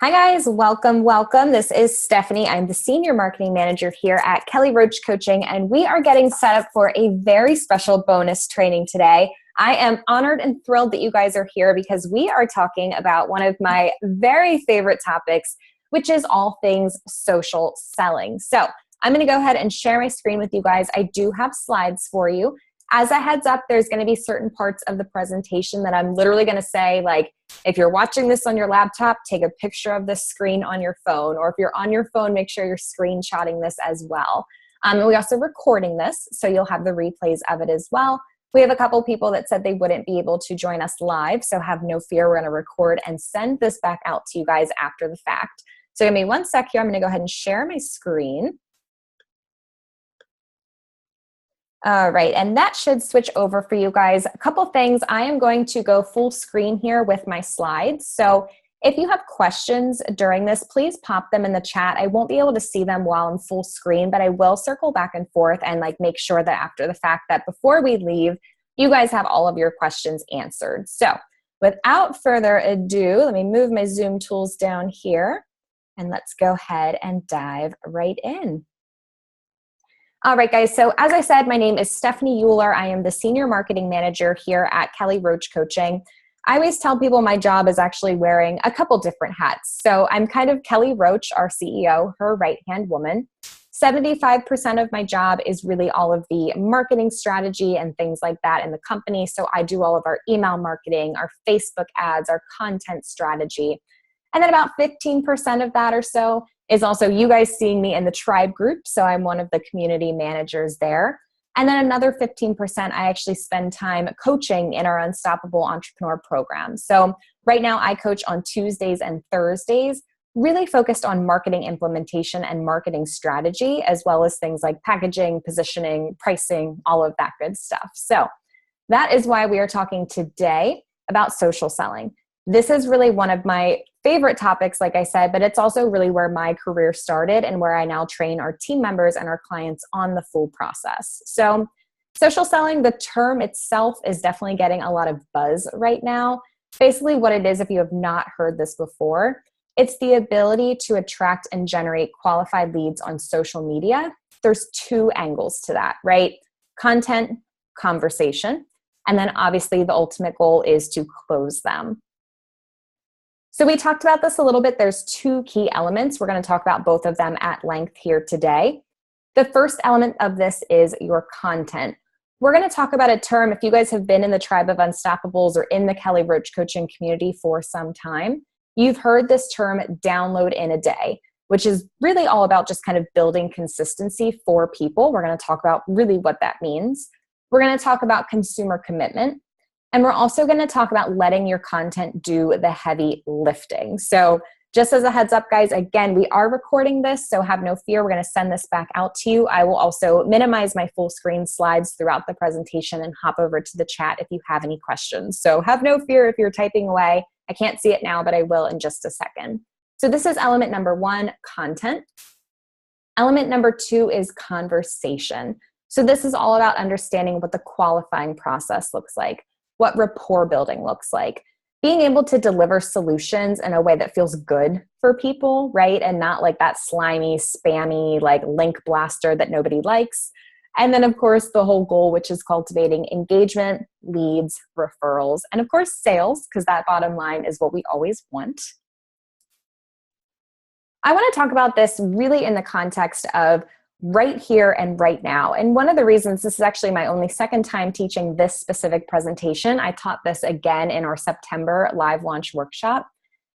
Hi guys, welcome. This is Stephanie. I'm the Senior Marketing Manager here at Kelly Roach Coaching, and we are getting set up for a very special bonus training today. I am honored and thrilled that you guys are here because we are talking about one of my very favorite topics, which is all things social selling. So I'm going to go ahead and share my screen with you guys. I do have slides for you. As a heads up, there's going to be certain parts of the presentation that I'm literally going to say, like, if you're watching this on your laptop, take a picture of the screen on your phone, or if you're on your phone, make sure you're screenshotting this as well. And we're also recording this, so you'll have the replays of it as well. We have a couple people that said they wouldn't be able to join us live, so have no fear. We're going to record and send this back out to you guys after the fact. So give me one sec here. I'm going to go ahead and share my screen. All right, and that should switch over for you guys. A couple things. I am going to go full screen here with my slides. So if you have questions during this, please pop them in the chat. I won't be able to see them while I'm full screen, but I will circle back and forth and make sure that after the fact that before we leave, you guys have all of your questions answered. So without further ado, let me move my Zoom tools down here and let's go ahead and dive right in. All right, guys, so as I said, my name is Stephanie Euler. I am the Senior Marketing Manager here at Kelly Roach Coaching. I always tell people my job is actually wearing a couple different hats. So I'm kind of Kelly Roach, our CEO, her right-hand woman. 75% of my job is really all of the marketing strategy and things like that in the company. So I do all of our email marketing, our Facebook ads, our content strategy. And then about 15% of that or so is also you guys seeing me in the tribe group. So I'm one of the community managers there. And then another 15%, I actually spend time coaching in our Unstoppable Entrepreneur program. So right now I coach on Tuesdays and Thursdays, really focused on marketing implementation and marketing strategy, as well as things like packaging, positioning, pricing, all of that good stuff. So that is why we are talking today about social selling. This is really one of my favorite topics, like I said, but it's also really where my career started and where I now train our team members and our clients on the full process. So social selling, the term itself is definitely getting a lot of buzz right now. Basically what it is, if you have not heard this before, it's the ability to attract and generate qualified leads on social media. There's two angles to that, right? Content, conversation, and then obviously the ultimate goal is to close them. So we talked about this a little bit. There's two key elements. We're going to talk about both of them at length here today. The first element of this is your content. We're going to talk about a term, if you guys have been in the Tribe of Unstoppables or in the Kelly Roach Coaching community for some time, you've heard this term download in a day, which is really all about just kind of building consistency for people. We're going to talk about really what that means. We're going to talk about consumer commitment. And we're also going to talk about letting your content do the heavy lifting. So just as a heads up, guys, again, we are recording this, so have no fear. We're going to send this back out to you. I will also minimize my full screen slides throughout the presentation and hop over to the chat if you have any questions. So have no fear if you're typing away. I can't see it now, but I will in just a second. So this is element number one, content. Element number two is conversation. So this is all about understanding what the qualifying process looks like, what rapport building looks like, being able to deliver solutions in a way that feels good for people, right? And not like that slimy, spammy, link blaster that nobody likes. And then of course, the whole goal, which is cultivating engagement, leads, referrals, and of course, sales, because that bottom line is what we always want. I want to talk about this really in the context of right here and right now. And one of the reasons, this is actually my only second time teaching this specific presentation. I taught this again in our September live launch workshop.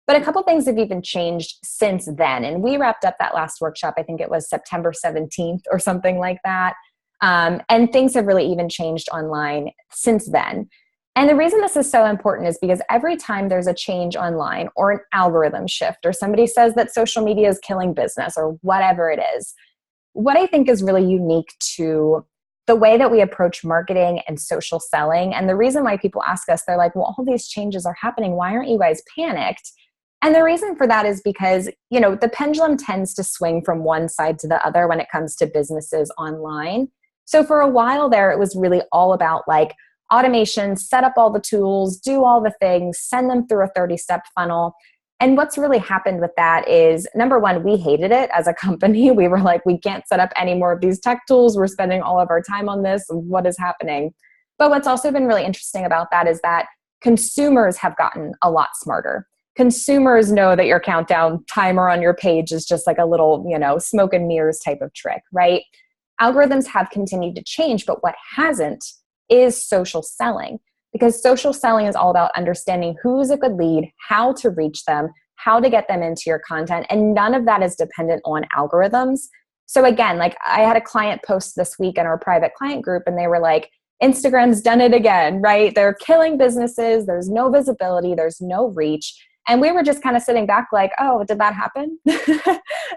But a couple things have even changed since then. And we wrapped up that last workshop, I think it was September 17th or something like that. And things have really even changed online since then. And the reason this is so important is because every time there's a change online or an algorithm shift or somebody says that social media is killing business or whatever it is, what I think is really unique to the way that we approach marketing and social selling, and the reason why people ask us, they're like, well, all these changes are happening. Why aren't you guys panicked? And the reason for that is because, the pendulum tends to swing from one side to the other when it comes to businesses online. So for a while there, it was really all about automation, set up all the tools, do all the things, send them through a 30-step funnel. And what's really happened with that is, number one, we hated it as a company. We were like, we can't set up any more of these tech tools. We're spending all of our time on this. What is happening? But what's also been really interesting about that is that consumers have gotten a lot smarter. Consumers know that your countdown timer on your page is just like a little, smoke and mirrors type of trick, right? Algorithms have continued to change, but what hasn't is social selling. Because social selling is all about understanding who's a good lead, how to reach them, how to get them into your content, and none of that is dependent on algorithms. So again, like I had a client post this week in our private client group, and they were like, Instagram's done it again, right? They're killing businesses. There's no visibility. There's no reach. And we were just kind of sitting back like, oh, did that happen?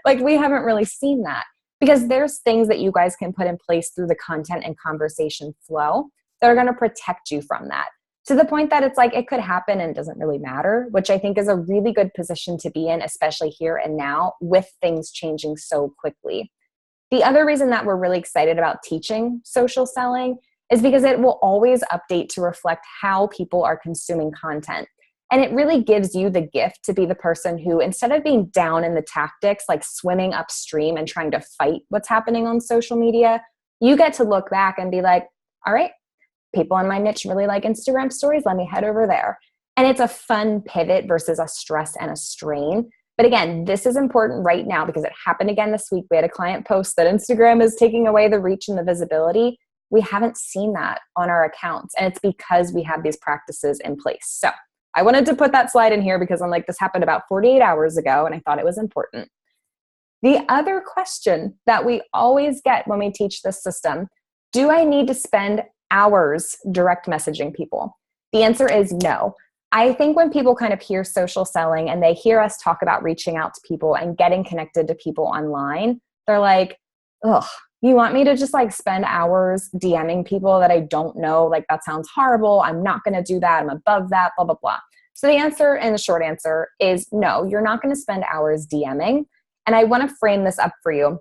Like we haven't really seen that, because there's things that you guys can put in place through the content and conversation flow that are going to protect you from that, to the point that it's like it could happen and it doesn't really matter, which I think is a really good position to be in, especially here and now with things changing so quickly. The other reason that we're really excited about teaching social selling is because it will always update to reflect how people are consuming content. And it really gives you the gift to be the person who, instead of being down in the tactics, like swimming upstream and trying to fight what's happening on social media, you get to look back and be like, all right, people in my niche really like Instagram stories. Let me head over there. And it's a fun pivot versus a stress and a strain. But again, this is important right now because it happened again this week. We had a client post that Instagram is taking away the reach and the visibility. We haven't seen that on our accounts. And it's because we have these practices in place. So I wanted to put that slide in here because I'm like, this happened about 48 hours ago and I thought it was important. The other question that we always get when we teach this system, do I need to spend hours direct messaging people? The answer is no. I think when people kind of hear social selling and they hear us talk about reaching out to people and getting connected to people online, they're like, ugh, you want me to just like spend hours DMing people that I don't know? Like that sounds horrible. I'm not going to do that. I'm above that, blah, blah, blah. So the answer, and the short answer is no, you're not going to spend hours DMing. And I want to frame this up for you.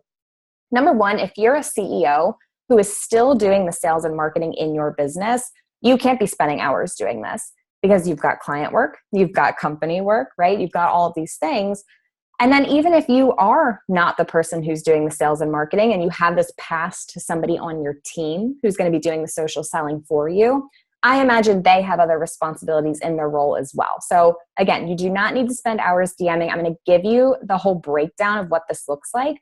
Number one, if you're a CEO who is still doing the sales and marketing in your business, you can't be spending hours doing this because you've got client work, you've got company work, right? You've got all of these things. And then even if you are not the person who's doing the sales and marketing and you have this passed to somebody on your team who's going to be doing the social selling for you, I imagine they have other responsibilities in their role as well. So again, you do not need to spend hours DMing. I'm going to give you the whole breakdown of what this looks like.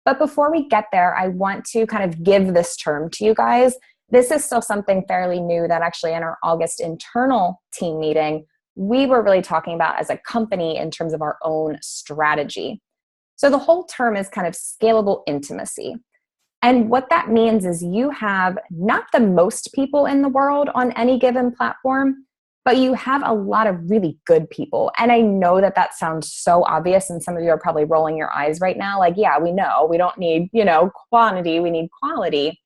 But before we get there, I want to kind of give this term to you guys. This is still something fairly new that actually in our August internal team meeting, we were really talking about as a company in terms of our own strategy. So the whole term is kind of scalable intimacy. And what that means is you have not the most people in the world on any given platform, but you have a lot of really good people. And I know that that sounds so obvious, and some of you are probably rolling your eyes right now. Like, yeah, we know we don't need, quantity, we need quality.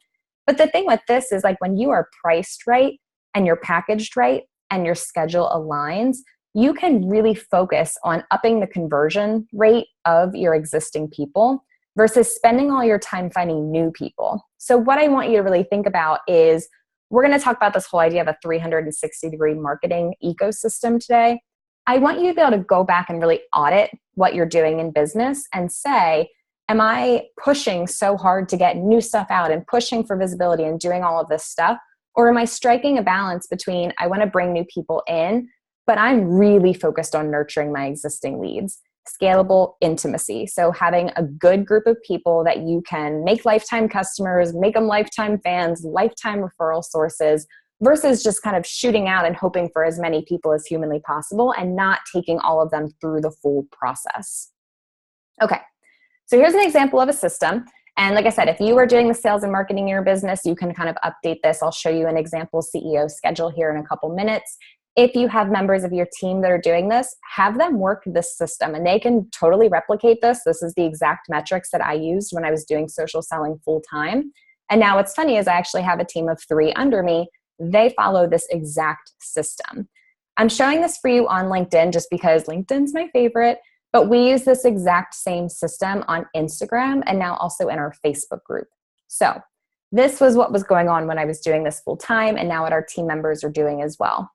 But the thing with this is like when you are priced right and you're packaged right and your schedule aligns, you can really focus on upping the conversion rate of your existing people versus spending all your time finding new people. So what I want you to really think about is we're going to talk about this whole idea of a 360-degree marketing ecosystem today. I want you to be able to go back and really audit what you're doing in business and say, am I pushing so hard to get new stuff out and pushing for visibility and doing all of this stuff? Or am I striking a balance between I want to bring new people in, but I'm really focused on nurturing my existing leads? Scalable intimacy. So having a good group of people that you can make lifetime customers, make them lifetime fans, lifetime referral sources, versus just kind of shooting out and hoping for as many people as humanly possible and not taking all of them through the full process. Okay, so here's an example of a system. And like I said, if you are doing the sales and marketing in your business, you can kind of update this. I'll show you an example CEO schedule here in a couple minutes. If you have members of your team that are doing this, have them work this system and they can totally replicate this. This is the exact metrics that I used when I was doing social selling full time. And now what's funny is I actually have a team of 3 under me. They follow this exact system. I'm showing this for you on LinkedIn just because LinkedIn's my favorite, but we use this exact same system on Instagram and now also in our Facebook group. So this was what was going on when I was doing this full time and now what our team members are doing as well.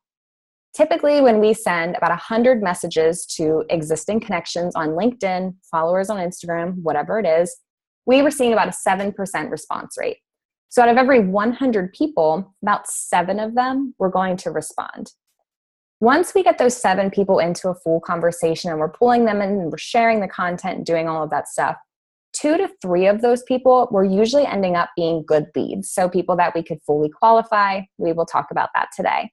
Typically, when we send about 100 messages to existing connections on LinkedIn, followers on Instagram, whatever it is, we were seeing about a 7% response rate. So out of every 100 people, about 7 of them were going to respond. Once we get those 7 people into a full conversation and we're pulling them in and we're sharing the content and doing all of that stuff, 2 to 3 of those people were usually ending up being good leads. So people that we could fully qualify. We will talk about that today.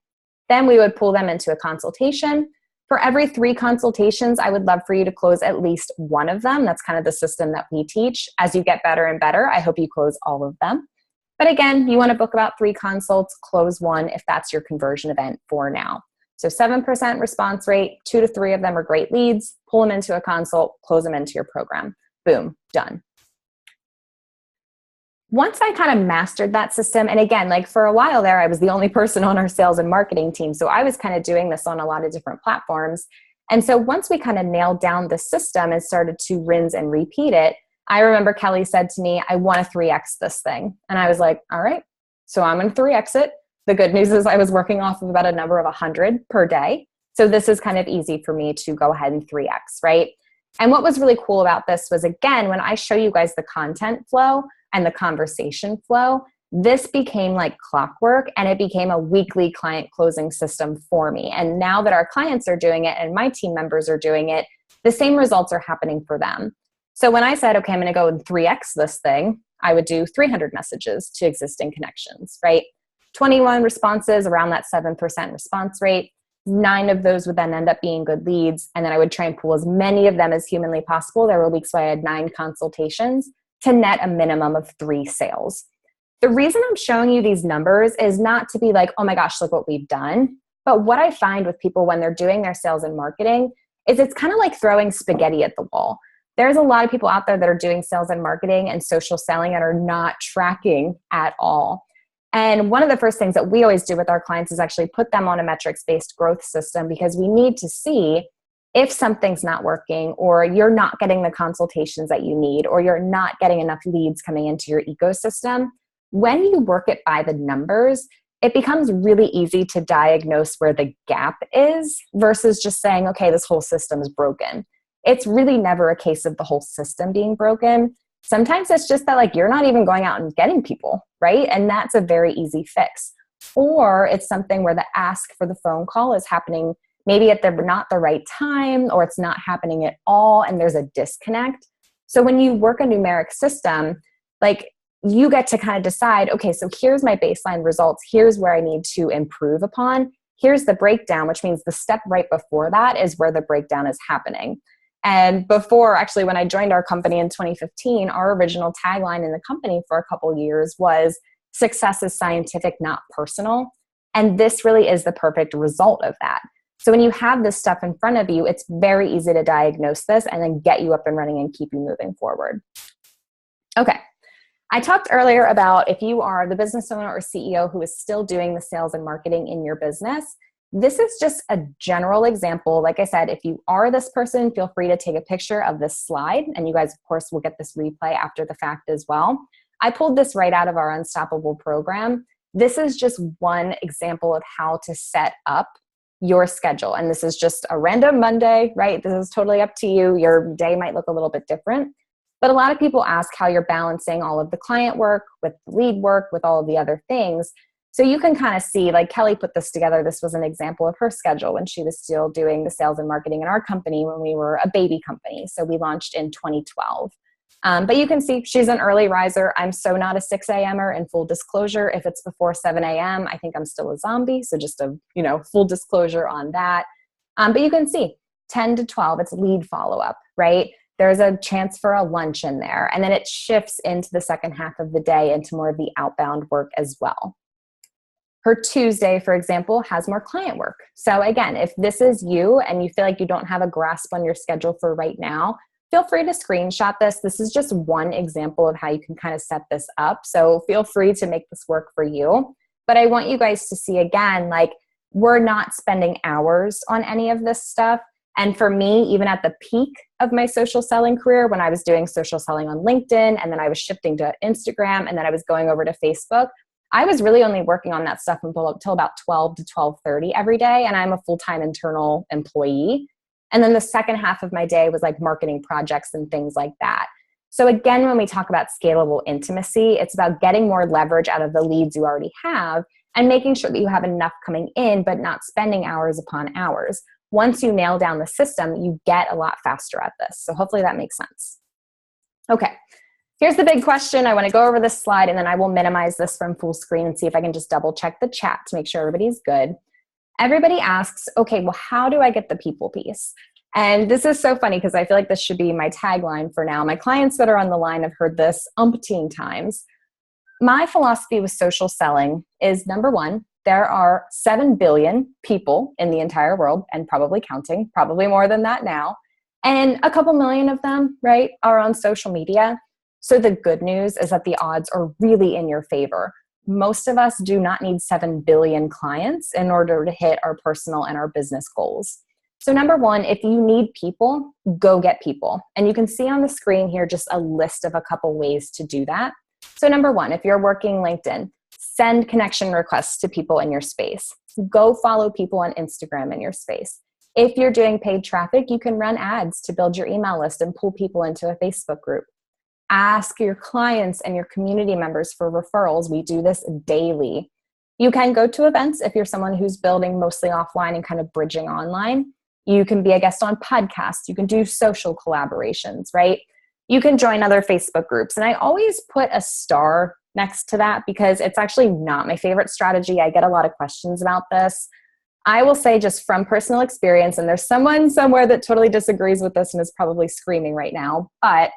Then we would pull them into a consultation. For every 3 consultations, I would love for you to close at least one of them. That's kind of the system that we teach. As you get better and better, I hope you close all of them. But again, you want to book about 3 consults, close 1 if that's your conversion event for now. So 7% response rate, 2 to 3 of them are great leads, pull them into a consult, close them into your program. Boom, done. Once I kind of mastered that system, and again, like for a while there, I was the only person on our sales and marketing team. So I was kind of doing this on a lot of different platforms. And so once we kind of nailed down the system and started to rinse and repeat it, I remember Kelly said to me, I want to 3X this thing. And I was like, all right, so I'm going to 3X it. The good news is I was working off of about a number of 100 per day. So this is kind of easy for me to go ahead and 3X, right? And what was really cool about this was, again, when I show you guys the content flow and the conversation flow, this became like clockwork and it became a weekly client closing system for me. And now that our clients are doing it and my team members are doing it, the same results are happening for them. So when I said, okay, I'm going to go and 3X this thing, I would do 300 messages to existing connections, right? 21 responses, around that 7% response rate. 9 of those would then end up being good leads. And then I would try and pull as many of them as humanly possible. There were weeks where I had 9 consultations to net a minimum of 3 sales. The reason I'm showing you these numbers is not to be like, oh my gosh, look what we've done. But what I find with people when they're doing their sales and marketing is it's kind of like throwing spaghetti at the wall. There's a lot of people out there that are doing sales and marketing and social selling and are not tracking at all. And one of the first things that we always do with our clients is actually put them on a metrics-based growth system, because we need to see if something's not working, or you're not getting the consultations that you need, or you're not getting enough leads coming into your ecosystem. When you work it by the numbers, it becomes really easy to diagnose where the gap is versus just saying, okay, this whole system is broken. It's really never a case of the whole system being broken. Sometimes it's just that like you're not even going out and getting people, right? And that's a very easy fix. Or it's something where the ask for the phone call is happening maybe at not the right time, or it's not happening at all and there's a disconnect. So when you work a numeric system, like you get to kind of decide, okay, so here's my baseline results. Here's where I need to improve upon. Here's the breakdown, which means the step right before that is where the breakdown is happening. And before, actually, when I joined our company in 2015, our original tagline in the company for a couple of years was, success is scientific, not personal. And this really is the perfect result of that. So when you have this stuff in front of you, it's very easy to diagnose this and then get you up and running and keep you moving forward. Okay. I talked earlier about if you are the business owner or CEO who is still doing the sales and marketing in your business, this is just a general example. Like I said, if you are this person, feel free to take a picture of this slide. And you guys, of course, will get this replay after the fact as well. I pulled this right out of our Unstoppable program. This is just one example of how to set up your schedule. And this is just a random Monday, right? This is totally up to you. Your day might look a little bit different. But a lot of people ask how you're balancing all of the client work with the lead work, with all of the other things. So you can kind of see, like Kelly put this together. This was an example of her schedule when she was still doing the sales and marketing in our company when we were a baby company. So we launched in 2012. But you can see she's an early riser. I'm so not a 6 a.m.er, in full disclosure. If it's before 7 a.m., I think I'm still a zombie. So just a, full disclosure on that. But you can see 10 to 12, it's lead follow-up, right? There's a chance for a lunch in there. And then it shifts into the second half of the day into more of the outbound work as well. Her Tuesday, for example, has more client work. So again, if this is you and you feel like you don't have a grasp on your schedule for right now, feel free to screenshot this. This is just one example of how you can kind of set this up. So feel free to make this work for you. But I want you guys to see again, like we're not spending hours on any of this stuff. And for me, even at the peak of my social selling career, when I was doing social selling on LinkedIn, and then I was shifting to Instagram, and then I was going over to Facebook, I was really only working on that stuff until about 12 to 12:30 every day. And I'm a full-time internal employee. And then the second half of my day was like marketing projects and things like that. So again, when we talk about scalable intimacy, it's about getting more leverage out of the leads you already have and making sure that you have enough coming in, but not spending hours upon hours. Once you nail down the system, you get a lot faster at this. So hopefully that makes sense. Okay, here's the big question. I want to go over this slide and then I will minimize this from full screen and see if I can just double check the chat to make sure everybody's good. Everybody asks, okay, well, how do I get the people piece? And this is so funny because I feel like this should be my tagline for now. My clients that are on the line have heard this umpteen times. My philosophy with social selling is, number one, there are 7 billion people in the entire world and probably counting, probably more than that now. And a couple million of them, right, are on social media. So the good news is that the odds are really in your favor. Most of us do not need 7 billion clients in order to hit our personal and our business goals. So number one, if you need people, go get people. And you can see on the screen here just a list of a couple ways to do that. So number one, if you're working LinkedIn, send connection requests to people in your space. Go follow people on Instagram in your space. If you're doing paid traffic, you can run ads to build your email list and pull people into a Facebook group. Ask your clients and your community members for referrals. We do this daily. You can go to events if you're someone who's building mostly offline and kind of bridging online. You can be a guest on podcasts. You can do social collaborations, right? You can join other Facebook groups. And I always put a star next to that because it's actually not my favorite strategy. I get a lot of questions about this. I will say just from personal experience, and there's someone somewhere that totally disagrees with this and is probably screaming right now, but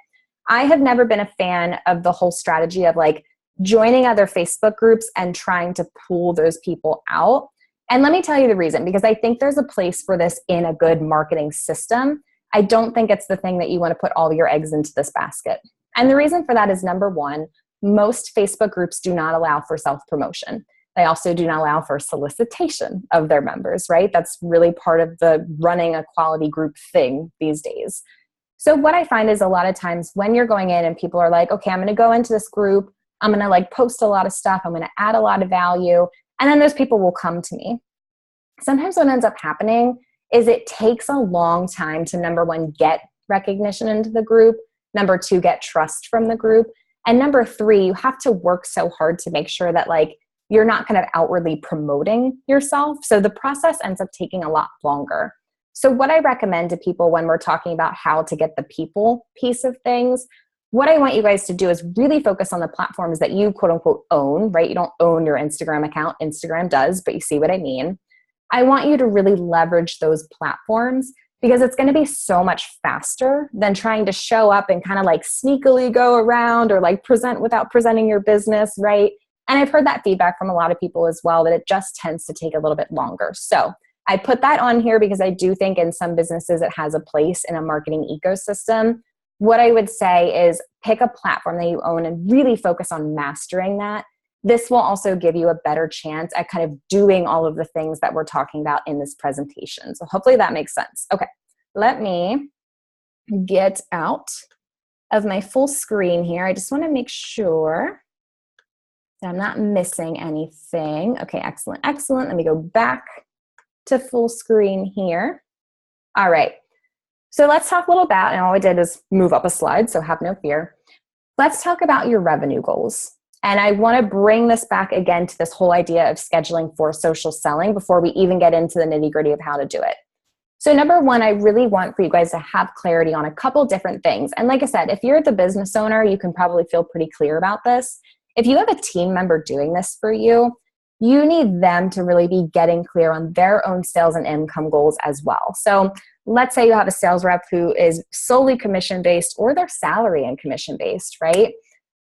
I have never been a fan of the whole strategy of like joining other Facebook groups and trying to pull those people out. And let me tell you the reason, because I think there's a place for this in a good marketing system. I don't think it's the thing that you want to put all your eggs into this basket. And the reason for that is, number one, most Facebook groups do not allow for self-promotion. They also do not allow for solicitation of their members, right? That's really part of the running a quality group thing these days. So what I find is a lot of times when you're going in and people are like, okay, I'm going to go into this group. I'm going to like post a lot of stuff. I'm going to add a lot of value. And then those people will come to me. Sometimes what ends up happening is it takes a long time to, number one, get recognition into the group. Number two, get trust from the group. And number three, you have to work so hard to make sure that like you're not kind of outwardly promoting yourself. So the process ends up taking a lot longer. So what I recommend to people when we're talking about how to get the people piece of things, what I want you guys to do is really focus on the platforms that you quote unquote own, right? You don't own your Instagram account. Instagram does, but you see what I mean. I want you to really leverage those platforms because it's going to be so much faster than trying to show up and kind of like sneakily go around or like present without presenting your business, right? And I've heard that feedback from a lot of people as well, that it just tends to take a little bit longer. So I put that on here because I do think in some businesses it has a place in a marketing ecosystem. What I would say is pick a platform that you own and really focus on mastering that. This will also give you a better chance at kind of doing all of the things that we're talking about in this presentation. So hopefully that makes sense. Okay, let me get out of my full screen here. I just want to make sure that I'm not missing anything. Okay, excellent, excellent. Let me go back to full screen here. All right, so let's talk a little about, and all I did is move up a slide, so have no fear. Let's talk about your revenue goals. And I want to bring this back again to this whole idea of scheduling for social selling before we even get into the nitty-gritty of how to do it. So number one, I really want for you guys to have clarity on a couple different things. And like I said, if you're the business owner, you can probably feel pretty clear about this. If you have a team member doing this for you, you need them to really be getting clear on their own sales and income goals as well. So let's say you have a sales rep who is solely commission-based or they're salary and commission-based, right?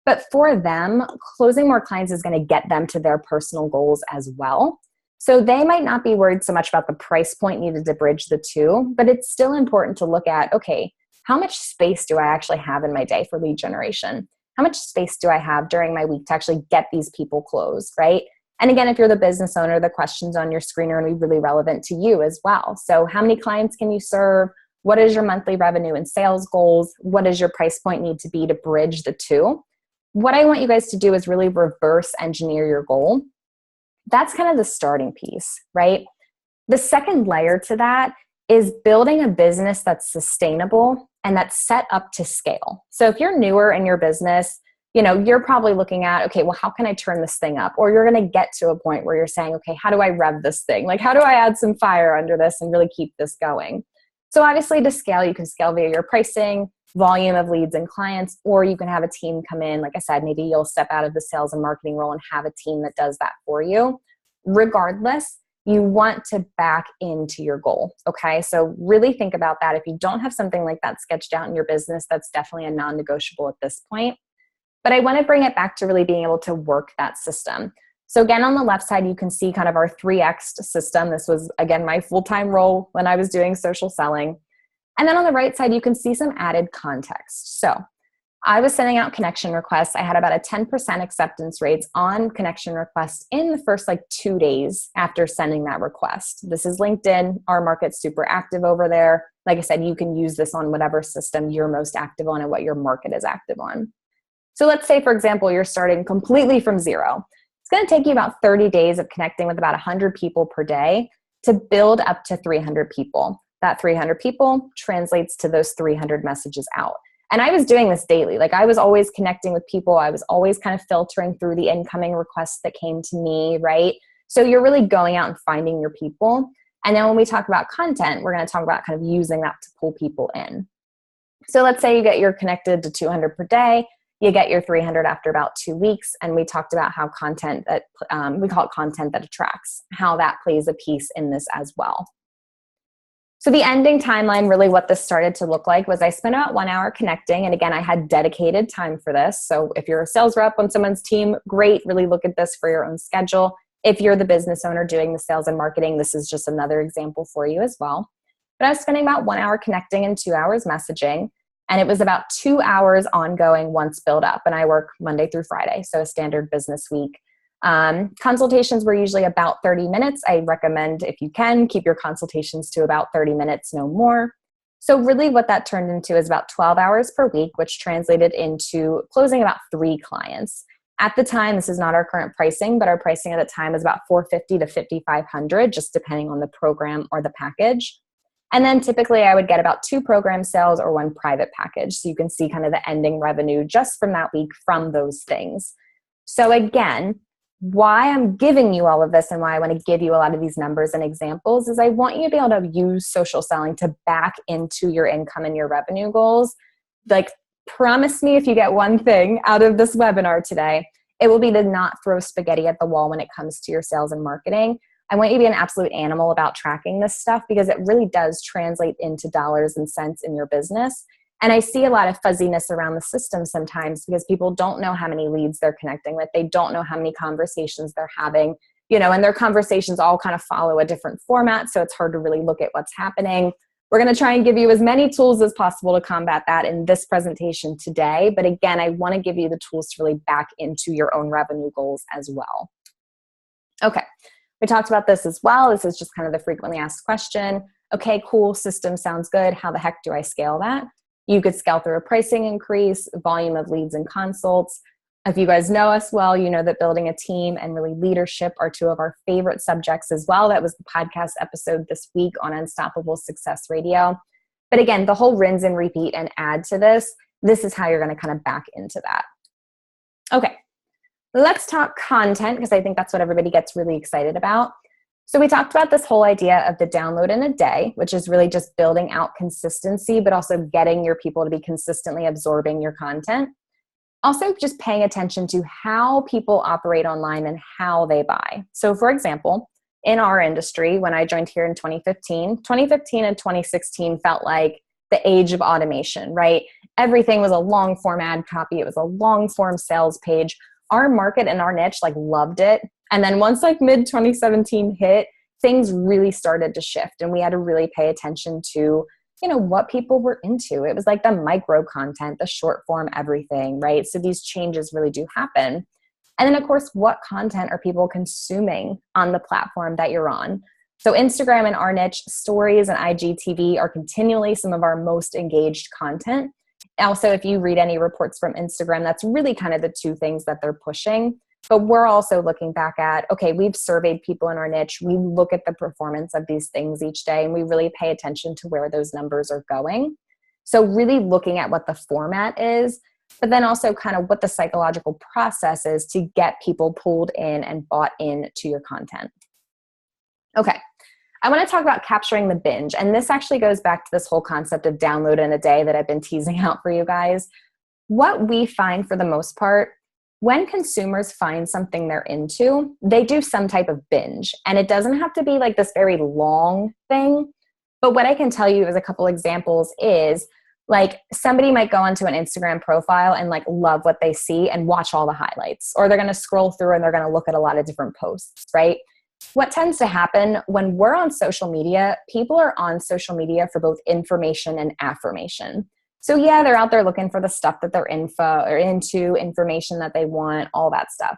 But for them, closing more clients is going to get them to their personal goals as well. So they might not be worried so much about the price point needed to bridge the two, but it's still important to look at, okay, how much space do I actually have in my day for lead generation? How much space do I have during my week to actually get these people closed, right? And again, if you're the business owner, the questions on your screen are going to be really relevant to you as well. So how many clients can you serve? What is your monthly revenue and sales goals? What does your price point need to be to bridge the two? what I want you guys to do is really reverse engineer your goal. That's kind of the starting piece, right? The second layer to that is building a business that's sustainable and that's set up to scale. So if you're newer in your business, you're probably looking at, okay, well, how can I turn this thing up? Or you're going to get to a point where you're saying, okay, how do I rev this thing? Like, how do I add some fire under this and really keep this going? So obviously to scale, you can scale via your pricing, volume of leads and clients, or you can have a team come in. Like I said, maybe you'll step out of the sales and marketing role and have a team that does that for you. Regardless, you want to back into your goal, okay? So really think about that. If you don't have something like that sketched out in your business, that's definitely a non-negotiable at this point. But I want to bring it back to really being able to work that system. So again, on the left side, you can see kind of our 3X system. This was, again, my full-time role when I was doing social selling. And then on the right side, you can see some added context. So I was sending out connection requests. I had about a 10% acceptance rates on connection requests in the first 2 days after sending that request. This is LinkedIn. Our market's super active over there. Like I said, you can use this on whatever system you're most active on and what your market is active on. So let's say, for example, you're starting completely from zero. It's going to take you about 30 days of connecting with about 100 people per day to build up to 300 people. That 300 people translates to those 300 messages out. And I was doing this daily. I was always connecting with people. I was always kind of filtering through the incoming requests that came to me, right? So you're really going out and finding your people. And then when we talk about content, we're going to talk about kind of using that to pull people in. So let's say you're connected to 200 per day. You get your 300 after about 2 weeks. And we talked about how content that, we call it content that attracts, how that plays a piece in this as well. So the ending timeline, really what this started to look like was I spent about 1 hour connecting. And again, I had dedicated time for this. So if you're a sales rep on someone's team, great, really look at this for your own schedule. If you're the business owner doing the sales and marketing, this is just another example for you as well. But I was spending about 1 hour connecting and 2 hours messaging. And it was about 2 hours ongoing once built up. And I work Monday through Friday, so a standard business week. Consultations were usually about 30 minutes. I recommend, if you can, keep your consultations to about 30 minutes, no more. So really what that turned into is about 12 hours per week, which translated into closing about 3 clients. At the time, this is not our current pricing, but our pricing at the time was about $450 to $5,500, just depending on the program or the package. And then typically I would get about 2 program sales or 1 private package. So you can see kind of the ending revenue just from that week from those things. So again, why I'm giving you all of this and why I want to give you a lot of these numbers and examples is I want you to be able to use social selling to back into your income and your revenue goals. Promise me if you get one thing out of this webinar today, it will be to not throw spaghetti at the wall when it comes to your sales and marketing. I want you to be an absolute animal about tracking this stuff because it really does translate into dollars and cents in your business. And I see a lot of fuzziness around the system sometimes because people don't know how many leads they're connecting with. They don't know how many conversations they're having, and their conversations all kind of follow a different format. So it's hard to really look at what's happening. We're going to try and give you as many tools as possible to combat that in this presentation today. But again, I want to give you the tools to really back into your own revenue goals as well. Okay. We talked about this as well. This is just kind of the frequently asked question. Okay, cool, system sounds good. How the heck do I scale that? You could scale through a pricing increase, volume of leads and consults. If you guys know us well, you know that building a team and really leadership are 2 of our favorite subjects as well. That was the podcast episode this week on Unstoppable Success Radio. But again, the whole rinse and repeat and add to this is how you're going to kind of back into that. Okay. Let's talk content because I think that's what everybody gets really excited about. So we talked about this whole idea of the download in a day, which is really just building out consistency, but also getting your people to be consistently absorbing your content. Also just paying attention to how people operate online and how they buy. So for example, in our industry, when I joined here in 2015 and 2016 felt like the age of automation, right? Everything was a long form ad copy. It was a long form sales page. Our market and our niche loved it. And then once mid 2017 hit, things really started to shift and we had to really pay attention to, what people were into. It was the micro content, the short form, everything, right? So these changes really do happen. And then of course, what content are people consuming on the platform that you're on? So Instagram and our niche, stories and IGTV are continually some of our most engaged content. Also, if you read any reports from Instagram, that's really kind of the two things that they're pushing. But we're also looking back at, okay, we've surveyed people in our niche. We look at the performance of these things each day, and we really pay attention to where those numbers are going. So really looking at what the format is, but then also kind of what the psychological process is to get people pulled in and bought in to your content. Okay. I want to talk about capturing the binge. And this actually goes back to this whole concept of download in a day that I've been teasing out for you guys. What we find for the most part, when consumers find something they're into, they do some type of binge. And it doesn't have to be like this very long thing. But what I can tell you as a couple examples is like somebody might go onto an Instagram profile and like love what they see and watch all the highlights, or they're going to scroll through and they're going to look at a lot of different posts, right? What tends to happen when we're on social media, people are on social media for both information and affirmation. So yeah, they're out there looking for the stuff that they're into, information that they want, all that stuff.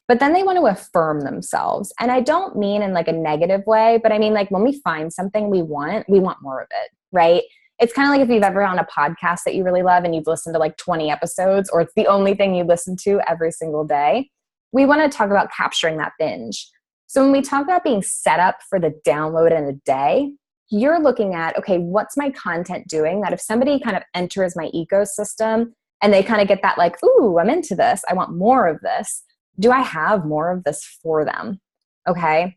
But then they want to affirm themselves. And I don't mean in like a negative way, but I mean like when we find something we want more of it, right? It's kind of like if you've ever on a podcast that you really love and you've listened to like 20 episodes, or it's the only thing you listen to every single day. We want to talk about capturing that binge. So when we talk about being set up for the download in a day, you're looking at, okay, what's my content doing that if somebody kind of enters my ecosystem and they kind of get that like, ooh, I'm into this, I want more of this, do I have more of this for them? Okay.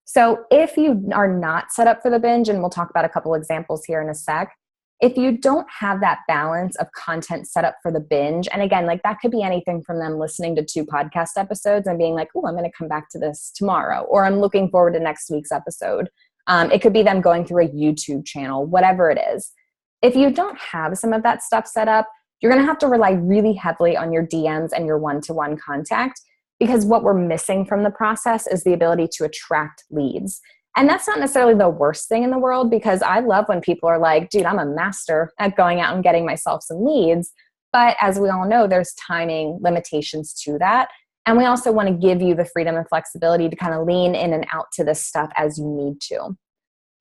So if you are not set up for the binge, and we'll talk about a couple examples here in a sec, if you don't have that balance of content set up for the binge, and again, like that could be anything from them listening to 2 podcast episodes and being like, oh, I'm going to come back to this tomorrow, or I'm looking forward to next week's episode. It could be them going through a YouTube channel, whatever it is. If you don't have some of that stuff set up, you're going to have to rely really heavily on your DMs and your one-to-one contact, because what we're missing from the process is the ability to attract leads. And that's not necessarily the worst thing in the world, because I love when people are like, dude, I'm a master at going out and getting myself some leads. But as we all know, there's timing limitations to that. And we also want to give you the freedom and flexibility to kind of lean in and out to this stuff as you need to.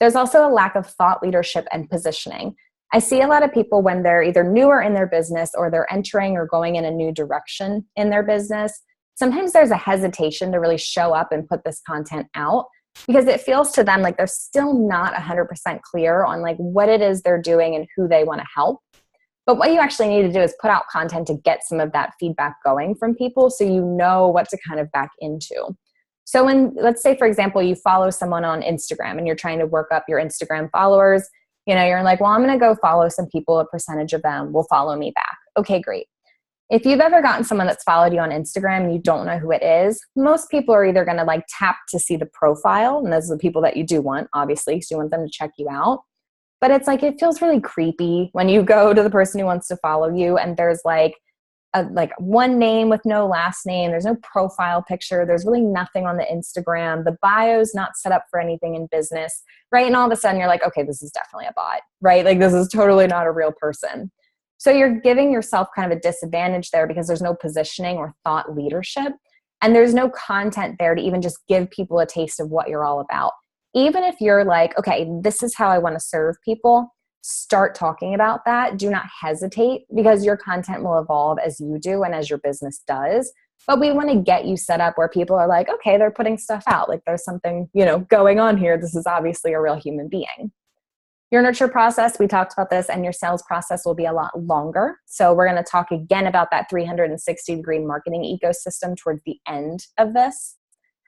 There's also a lack of thought leadership and positioning. I see a lot of people when they're either newer in their business or they're entering or going in a new direction in their business. Sometimes there's a hesitation to really show up and put this content out, because it feels to them like they're still not 100% clear on like what it is they're doing and who they want to help. But what you actually need to do is put out content to get some of that feedback going from people, so you know what to kind of back into. So when, let's say, for example, you follow someone on Instagram and you're trying to work up your Instagram followers, you know, you're like, well, I'm going to go follow some people, a percentage of them will follow me back. Okay, great. If you've ever gotten someone that's followed you on Instagram and you don't know who it is, most people are either going to like tap to see the profile, and those are the people that you do want, obviously, because you want them to check you out. But it's like, it feels really creepy when you go to the person who wants to follow you and there's like one name with no last name. There's no profile picture. There's really nothing on the Instagram. The bio's not set up for anything in business, right? And all of a sudden you're like, okay, this is definitely a bot, right? Like this is totally not a real person. So you're giving yourself kind of a disadvantage there, because there's no positioning or thought leadership, and there's no content there to even just give people a taste of what you're all about. Even if you're like, okay, this is how I want to serve people, start talking about that. Do not hesitate, because your content will evolve as you do and as your business does. But we want to get you set up where people are like, okay, they're putting stuff out. Like there's something, you know, going on here. This is obviously a real human being. Your nurture process, we talked about this, and your sales process will be a lot longer. So we're going to talk again about that 360-degree marketing ecosystem towards the end of this.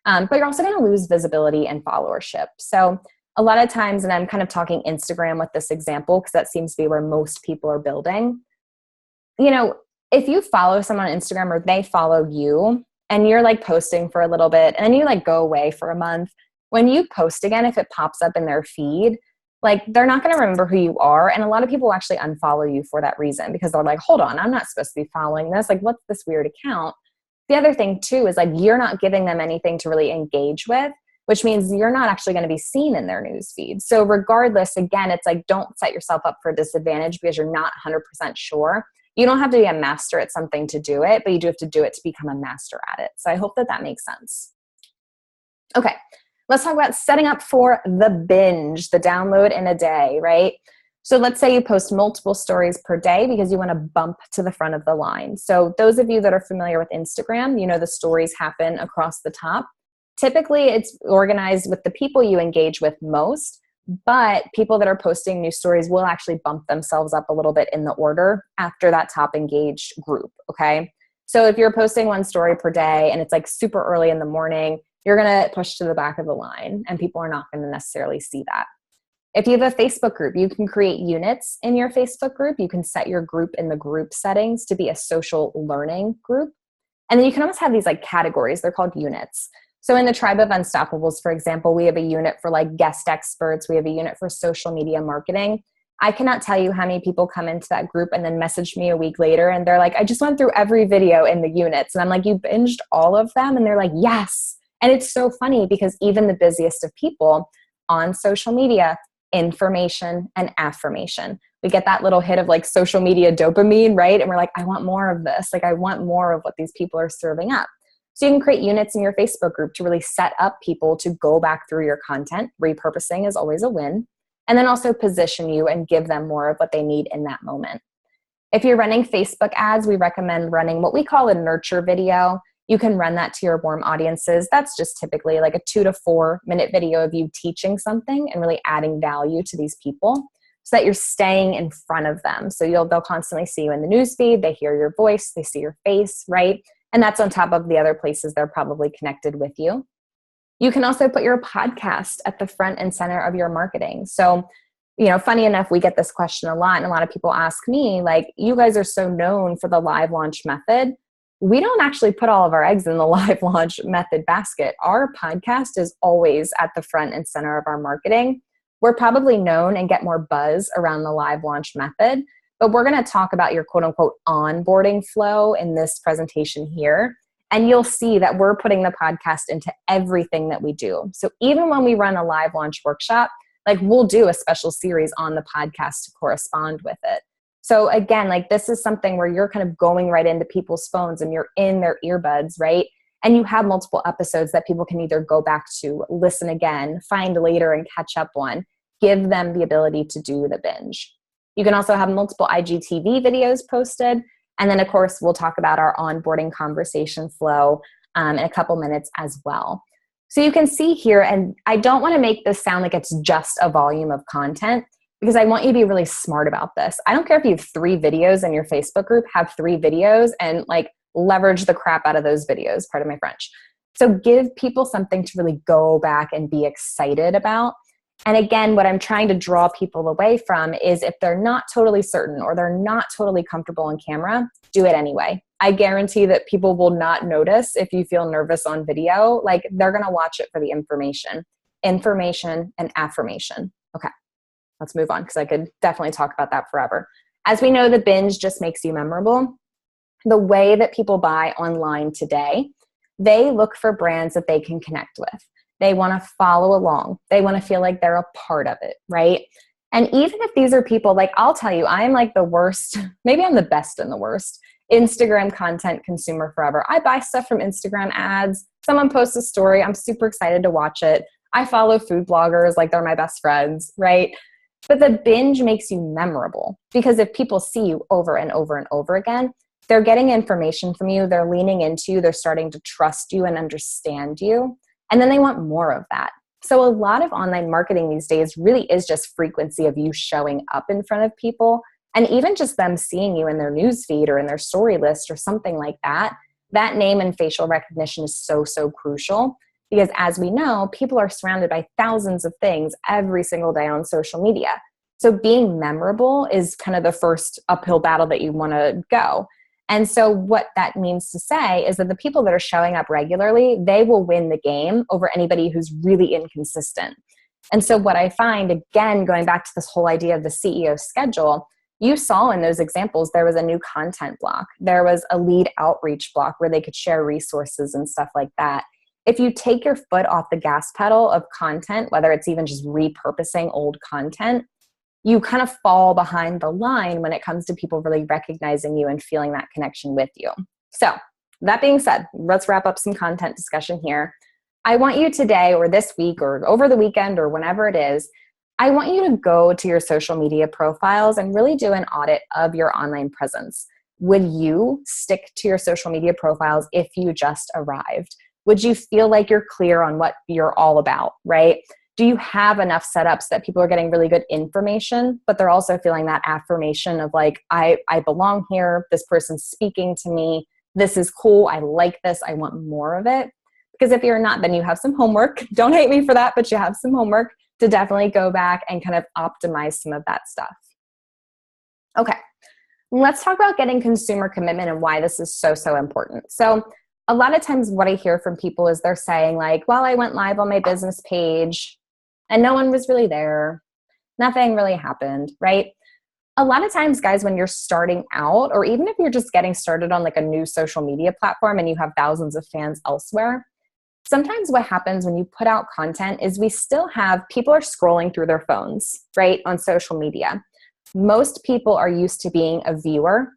But you're also going to lose visibility and followership. So a lot of times, and I'm kind of talking Instagram with this example because that seems to be where most people are building. You know, if you follow someone on Instagram or they follow you and you're like posting for a little bit and then you like go away for a month, when you post again, if it pops up in their feed, like they're not going to remember who you are. And a lot of people will actually unfollow you for that reason, because they're like, hold on, I'm not supposed to be following this. Like, what's this weird account? The other thing too is like, you're not giving them anything to really engage with, which means you're not actually going to be seen in their news feed. So regardless, again, it's like, don't set yourself up for a disadvantage because you're not 100% sure. You don't have to be a master at something to do it, but you do have to do it to become a master at it. So I hope that that makes sense. Okay. Let's talk about setting up for the binge, the download in a day, right? So let's say you post multiple stories per day because you want to bump to the front of the line. So those of you that are familiar with Instagram, you know the stories happen across the top. Typically, it's organized with the people you engage with most, but people that are posting new stories will actually bump themselves up a little bit in the order after that top engaged group, okay? So if you're posting one story per day and it's like super early in the morning, you're going to push to the back of the line and people are not going to necessarily see that. If you have a Facebook group, you can create units in your Facebook group. You can set your group in the group settings to be a social learning group. And then you can almost have these like categories. They're called units. So in the Tribe of Unstoppables, for example, we have a unit for like guest experts. We have a unit for social media marketing. I cannot tell you how many people come into that group and then message me a week later and they're like, I just went through every video in the units. And I'm like, you binged all of them? And they're like, yes. And it's so funny because even the busiest of people on social media, information and affirmation. We get that little hit of like social media dopamine, right? And we're like, I want more of this. Like I want more of what these people are serving up. So you can create units in your Facebook group to really set up people to go back through your content. Repurposing is always a win. And then also position you and give them more of what they need in that moment. If you're running Facebook ads, we recommend running what we call a nurture video. You can run that to your warm audiences. That's just typically like a 2 to 4 minute video of you teaching something and really adding value to these people so that you're staying in front of them. So they'll constantly see you in the newsfeed. They hear your voice. They see your face, right? And that's on top of the other places they're probably connected with you. You can also put your podcast at the front and center of your marketing. So, funny enough, we get this question a lot, and a lot of people ask me, like, you guys are so known for the live launch method. We don't actually put all of our eggs in the live launch method basket. Our podcast is always at the front and center of our marketing. We're probably known and get more buzz around the live launch method, but we're going to talk about your quote unquote onboarding flow in this presentation here. And you'll see that we're putting the podcast into everything that we do. So even when we run a live launch workshop, like we'll do a special series on the podcast to correspond with it. So again, like this is something where you're kind of going right into people's phones and you're in their earbuds, right? And you have multiple episodes that people can either go back to, listen again, find later and catch up on, give them the ability to do the binge. You can also have multiple IGTV videos posted. And then of course, we'll talk about our onboarding conversation flow in a couple minutes as well. So you can see here, and I don't want to make this sound like it's just a volume of content, because I want you to be really smart about this. I don't care if you have 3 videos in your Facebook group, have 3 videos and like leverage the crap out of those videos, pardon my French. So give people something to really go back and be excited about. And again, what I'm trying to draw people away from is if they're not totally certain or they're not totally comfortable on camera, do it anyway. I guarantee that people will not notice if you feel nervous on video. Like they're going to watch it for the information and affirmation. Okay. Let's move on because I could definitely talk about that forever. As we know, the binge just makes you memorable. The way that people buy online today, they look for brands that they can connect with. They want to follow along. They want to feel like they're a part of it, right? And even if these are people, like I'll tell you, I'm like the worst, maybe I'm the best and the worst Instagram content consumer forever. I buy stuff from Instagram ads. Someone posts a story. I'm super excited to watch it. I follow food bloggers like they're my best friends, right? But the binge makes you memorable because if people see you over and over and over again, they're getting information from you, they're leaning into you, they're starting to trust you and understand you, and then they want more of that. So a lot of online marketing these days really is just frequency of you showing up in front of people, and even just them seeing you in their newsfeed or in their story list or something like that. That name and facial recognition is so, so crucial. Because as we know, people are surrounded by thousands of things every single day on social media. So being memorable is kind of the first uphill battle that you want to go. And so what that means to say is that the people that are showing up regularly, they will win the game over anybody who's really inconsistent. And so what I find, again, going back to this whole idea of the CEO schedule, you saw in those examples, there was a new content block. There was a lead outreach block where they could share resources and stuff like that. If you take your foot off the gas pedal of content, whether it's even just repurposing old content, you kind of fall behind the line when it comes to people really recognizing you and feeling that connection with you. So that being said, let's wrap up some content discussion here. I want you today or this week or over the weekend or whenever it is, I want you to go to your social media profiles and really do an audit of your online presence. Would you stick to your social media profiles if you just arrived? Would you feel like you're clear on what you're all about, right? Do you have enough setups that people are getting really good information, but they're also feeling that affirmation of like, I belong here, this person's speaking to me, this is cool, I like this, I want more of it? Because if you're not, then you have some homework. Don't hate me for that, but you have some homework to definitely go back and kind of optimize some of that stuff. Okay, let's talk about getting consumer commitment and why this is so, so important. So a lot of times what I hear from people is they're saying like, well, I went live on my business page and no one was really there. Nothing really happened, right? A lot of times, guys, when you're starting out, or even if you're just getting started on like a new social media platform and you have thousands of fans elsewhere, sometimes what happens when you put out content is we still have people are scrolling through their phones, right, on social media. Most people are used to being a viewer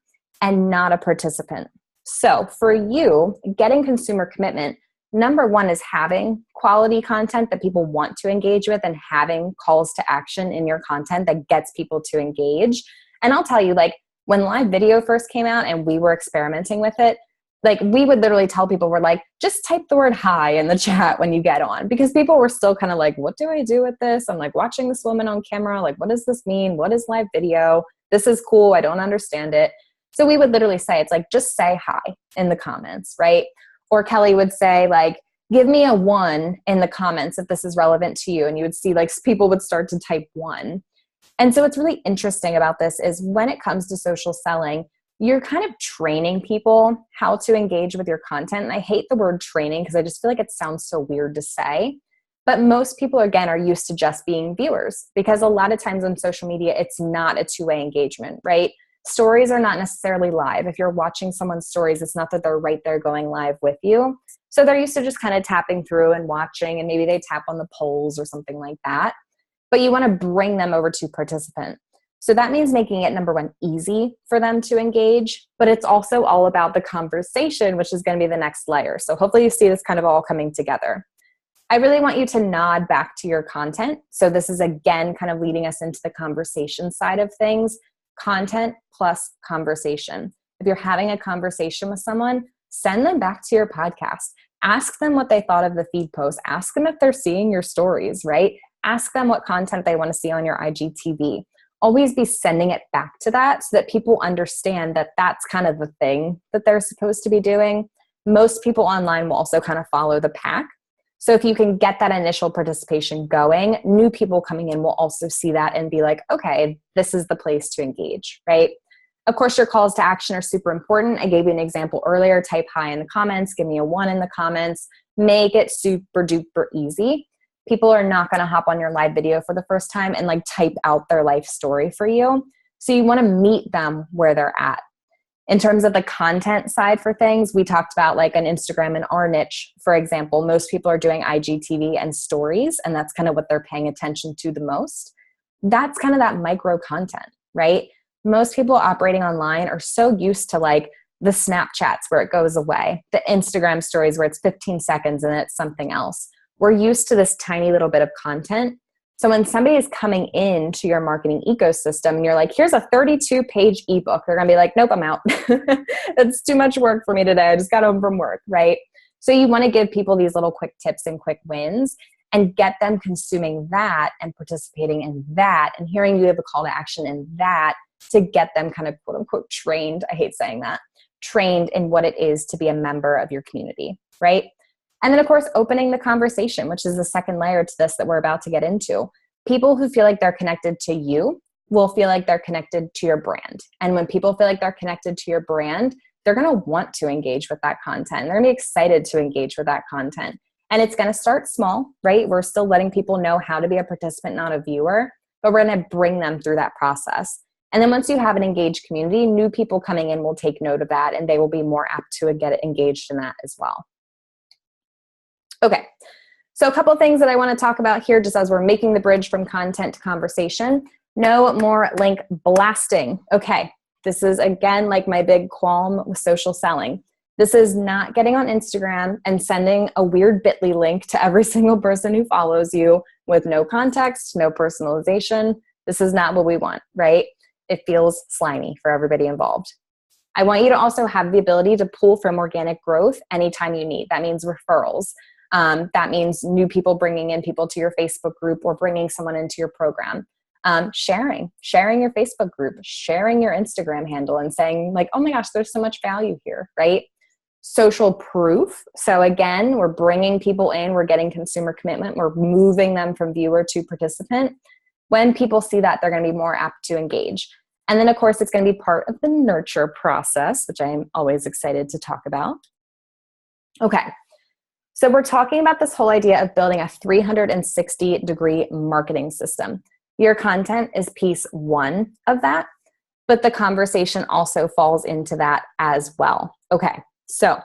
and not a participant. So for you, getting consumer commitment, number one is having quality content that people want to engage with and having calls to action in your content that gets people to engage. And I'll tell you, like when live video first came out and we were experimenting with it, like we would literally tell people, we're like, just type the word hi in the chat when you get on, because people were still kind of like, what do I do with this? I'm like watching this woman on camera. Like, what does this mean? What is live video? This is cool. I don't understand it. So we would literally say, it's like, just say hi in the comments, right? Or Kelly would say like, give me a 1 in the comments if this is relevant to you. And you would see like people would start to type 1. And so what's really interesting about this is when it comes to social selling, you're kind of training people how to engage with your content. And I hate the word training because I just feel like it sounds so weird to say. But most people, again, are used to just being viewers because a lot of times on social media, it's not a two-way engagement, right? Stories are not necessarily live. If you're watching someone's stories, it's not that they're right there going live with you. So they're used to just kind of tapping through and watching, and maybe they tap on the polls or something like that. But you want to bring them over to participant. So that means making it, number one, easy for them to engage, but it's also all about the conversation, which is going to be the next layer. So hopefully you see this kind of all coming together. I really want you to nod back to your content. So this is, again, kind of leading us into the conversation side of things. Content plus conversation. If you're having a conversation with someone, send them back to your podcast. Ask them what they thought of the feed post. Ask them if they're seeing your stories, right? Ask them what content they want to see on your IGTV. Always be sending it back to that so that people understand that that's kind of the thing that they're supposed to be doing. Most people online will also kind of follow the pack. So if you can get that initial participation going, new people coming in will also see that and be like, okay, this is the place to engage, right? Of course, your calls to action are super important. I gave you an example earlier. Type hi in the comments. Give me a 1 in the comments. Make it super duper easy. People are not going to hop on your live video for the first time and like type out their life story for you. So you want to meet them where they're at. In terms of the content side for things, we talked about like an Instagram and our niche, for example. Most people are doing IGTV and stories, and that's kind of what they're paying attention to the most. That's kind of that micro content, right? Most people operating online are so used to like the Snapchats where it goes away, the Instagram stories where it's 15 seconds and it's something else. We're used to this tiny little bit of content. So when somebody is coming into your marketing ecosystem and you're like, here's a 32-page ebook, they're going to be like, nope, I'm out. It's too much work for me today. I just got home from work, right? So you want to give people these little quick tips and quick wins and get them consuming that and participating in that and hearing you have a call to action in that to get them kind of quote unquote trained. I hate saying that. Trained in what it is to be a member of your community, right? And then, of course, opening the conversation, which is the second layer to this that we're about to get into. People who feel like they're connected to you will feel like they're connected to your brand. And when people feel like they're connected to your brand, they're going to want to engage with that content. They're going to be excited to engage with that content. And it's going to start small, right? We're still letting people know how to be a participant, not a viewer, but we're going to bring them through that process. And then once you have an engaged community, new people coming in will take note of that and they will be more apt to get engaged in that as well. Okay, so a couple of things that I want to talk about here just as we're making the bridge from content to conversation. No more link blasting. Okay, this is again like my big qualm with social selling. This is not getting on Instagram and sending a weird Bitly link to every single person who follows you with no context, no personalization. This is not what we want, right? It feels slimy for everybody involved. I want you to also have the ability to pull from organic growth anytime you need. That means referrals. That means new people bringing in people to your Facebook group or bringing someone into your program. Sharing your Facebook group, sharing your Instagram handle and saying like, oh my gosh, there's so much value here, right? Social proof. So again, we're bringing people in, we're getting consumer commitment, we're moving them from viewer to participant. When people see that, they're going to be more apt to engage. And then of course, it's going to be part of the nurture process, which I am always excited to talk about. Okay. So we're talking about this whole idea of building a 360-degree marketing system. Your content is piece one of that, but the conversation also falls into that as well. Okay. So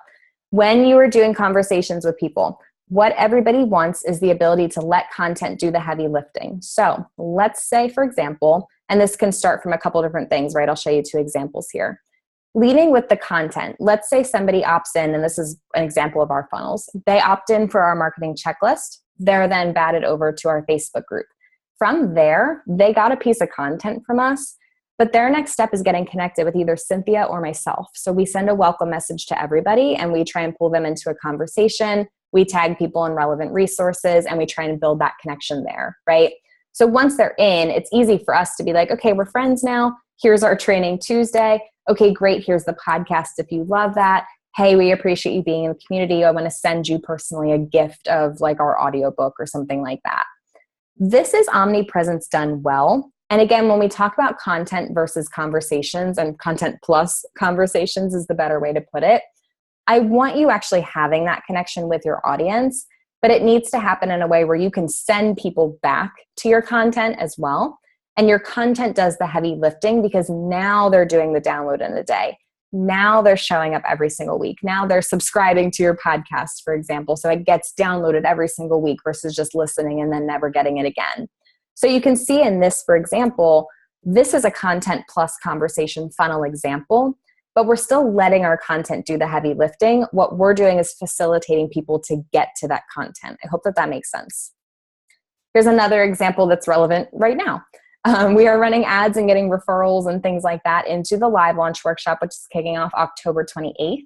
when you are doing conversations with people, what everybody wants is the ability to let content do the heavy lifting. So let's say, for example, and this can start from a couple different things, right? I'll show you 2 examples here. Leading with the content. Let's say somebody opts in, and this is an example of our funnels. They opt in for our marketing checklist. They're then batted over to our Facebook group. From there, they got a piece of content from us. But their next step is getting connected with either Cynthia or myself. So we send a welcome message to everybody and we try and pull them into a conversation. We tag people in relevant resources and we try and build that connection there, right? So once they're in, it's easy for us to be like, okay, we're friends now. Here's our training Tuesday. Okay, great. Here's the podcast if you love that. Hey, we appreciate you being in the community. I want to send you personally a gift of like our audiobook or something like that. This is omnipresence done well. And again, when we talk about content versus conversations, and content plus conversations is the better way to put it, I want you actually having that connection with your audience, but it needs to happen in a way where you can send people back to your content as well. And your content does the heavy lifting because now they're doing the download in a day. Now they're showing up every single week. Now they're subscribing to your podcast, for example. So it gets downloaded every single week versus just listening and then never getting it again. So you can see in this, for example, this is a content plus conversation funnel example, but we're still letting our content do the heavy lifting. What we're doing is facilitating people to get to that content. I hope that that makes sense. Here's another example that's relevant right now. We are running ads and getting referrals and things like that into the live launch workshop, which is kicking off October 28th.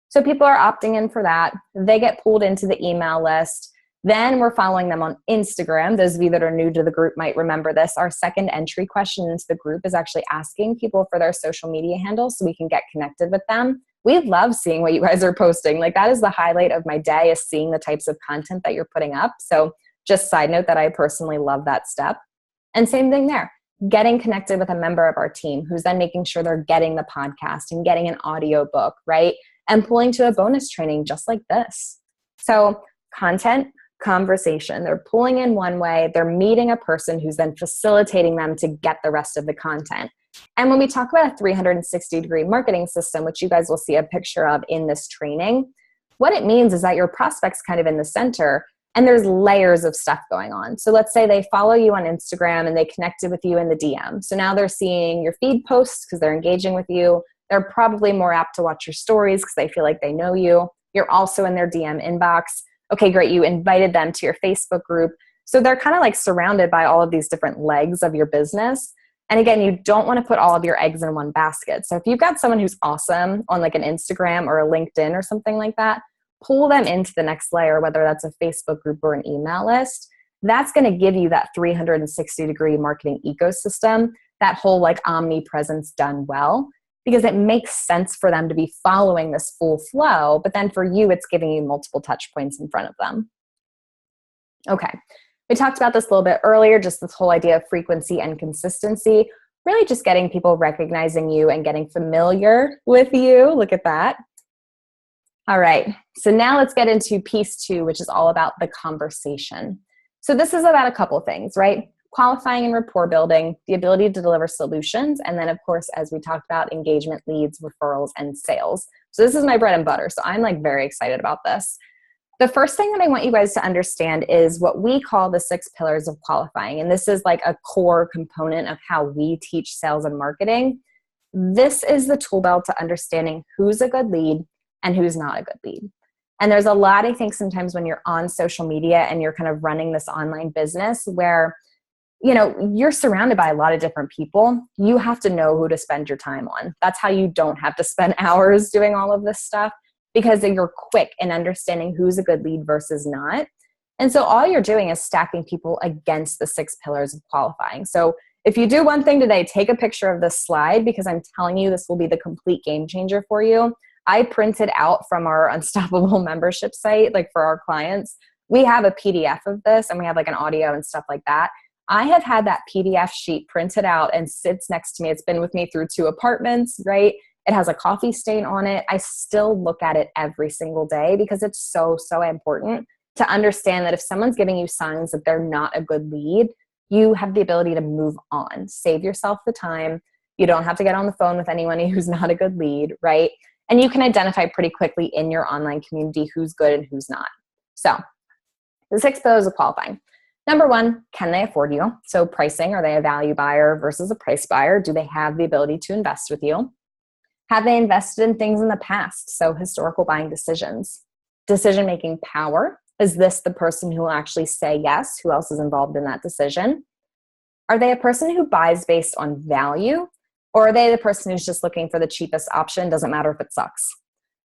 So people are opting in for that. They get pulled into the email list. Then we're following them on Instagram. Those of you that are new to the group might remember this. Our second entry question into the group is actually asking people for their social media handles so we can get connected with them. We love seeing what you guys are posting. Like that is the highlight of my day, is seeing the types of content that you're putting up. So just side note that I personally love that step. And same thing there, getting connected with a member of our team who's then making sure they're getting the podcast and getting an audio book, right? And pulling to a bonus training just like this. So content, conversation. They're pulling in one way, they're meeting a person who's then facilitating them to get the rest of the content. And when we talk about a 360-degree marketing system, which you guys will see a picture of in this training, what it means is that your prospect's kind of in the center and there's layers of stuff going on. So let's say they follow you on Instagram and they connected with you in the DM. So now they're seeing your feed posts because they're engaging with you. They're probably more apt to watch your stories because they feel like they know you. You're also in their DM inbox. Okay, great. You invited them to your Facebook group. So they're kind of like surrounded by all of these different legs of your business. And again, you don't want to put all of your eggs in one basket. So if you've got someone who's awesome on like an Instagram or a LinkedIn or something like that, pull them into the next layer, whether that's a Facebook group or an email list. That's going to give you that 360-degree marketing ecosystem, that whole like omnipresence done well, because it makes sense for them to be following this full flow. But then for you, it's giving you multiple touch points in front of them. Okay. We talked about this a little bit earlier, just this whole idea of frequency and consistency, really just getting people recognizing you and getting familiar with you. Look at that. All right. So now let's get into piece 2, which is all about the conversation. So this is about a couple things, right? Qualifying and rapport building, the ability to deliver solutions, and then of course, as we talked about, engagement, leads, referrals, and sales. So this is my bread and butter. So I'm like very excited about this. The first thing that I want you guys to understand is what we call the 6 pillars of qualifying. And this is like a core component of how we teach sales and marketing. This is the tool belt to understanding who's a good lead, and who's not a good lead. And there's a lot, I think, sometimes when you're on social media and you're kind of running this online business where, you know, you're surrounded by a lot of different people. You have to know who to spend your time on. That's how you don't have to spend hours doing all of this stuff, because you're quick in understanding who's a good lead versus not. And so all you're doing is stacking people against the 6 pillars of qualifying. So if you do one thing today, take a picture of this slide, because I'm telling you, this will be the complete game changer for you. I printed out from our Unstoppable membership site, like for our clients, we have a PDF of this and we have like an audio and stuff like that. I have had that PDF sheet printed out and sits next to me. It's been with me through 2 apartments, right? It has a coffee stain on it. I still look at it every single day because it's so, so important to understand that if someone's giving you signs that they're not a good lead, you have the ability to move on. Save yourself the time. You don't have to get on the phone with anyone who's not a good lead, right? And you can identify pretty quickly in your online community who's good and who's not. So the 6 pillars of qualifying. Number 1, can they afford you? So pricing, are they a value buyer versus a price buyer? Do they have the ability to invest with you? Have they invested in things in the past? So historical buying decisions. Decision-making power. Is this the person who will actually say yes? Who else is involved in that decision? Are they a person who buys based on value? Or are they the person who's just looking for the cheapest option? Doesn't matter if it sucks.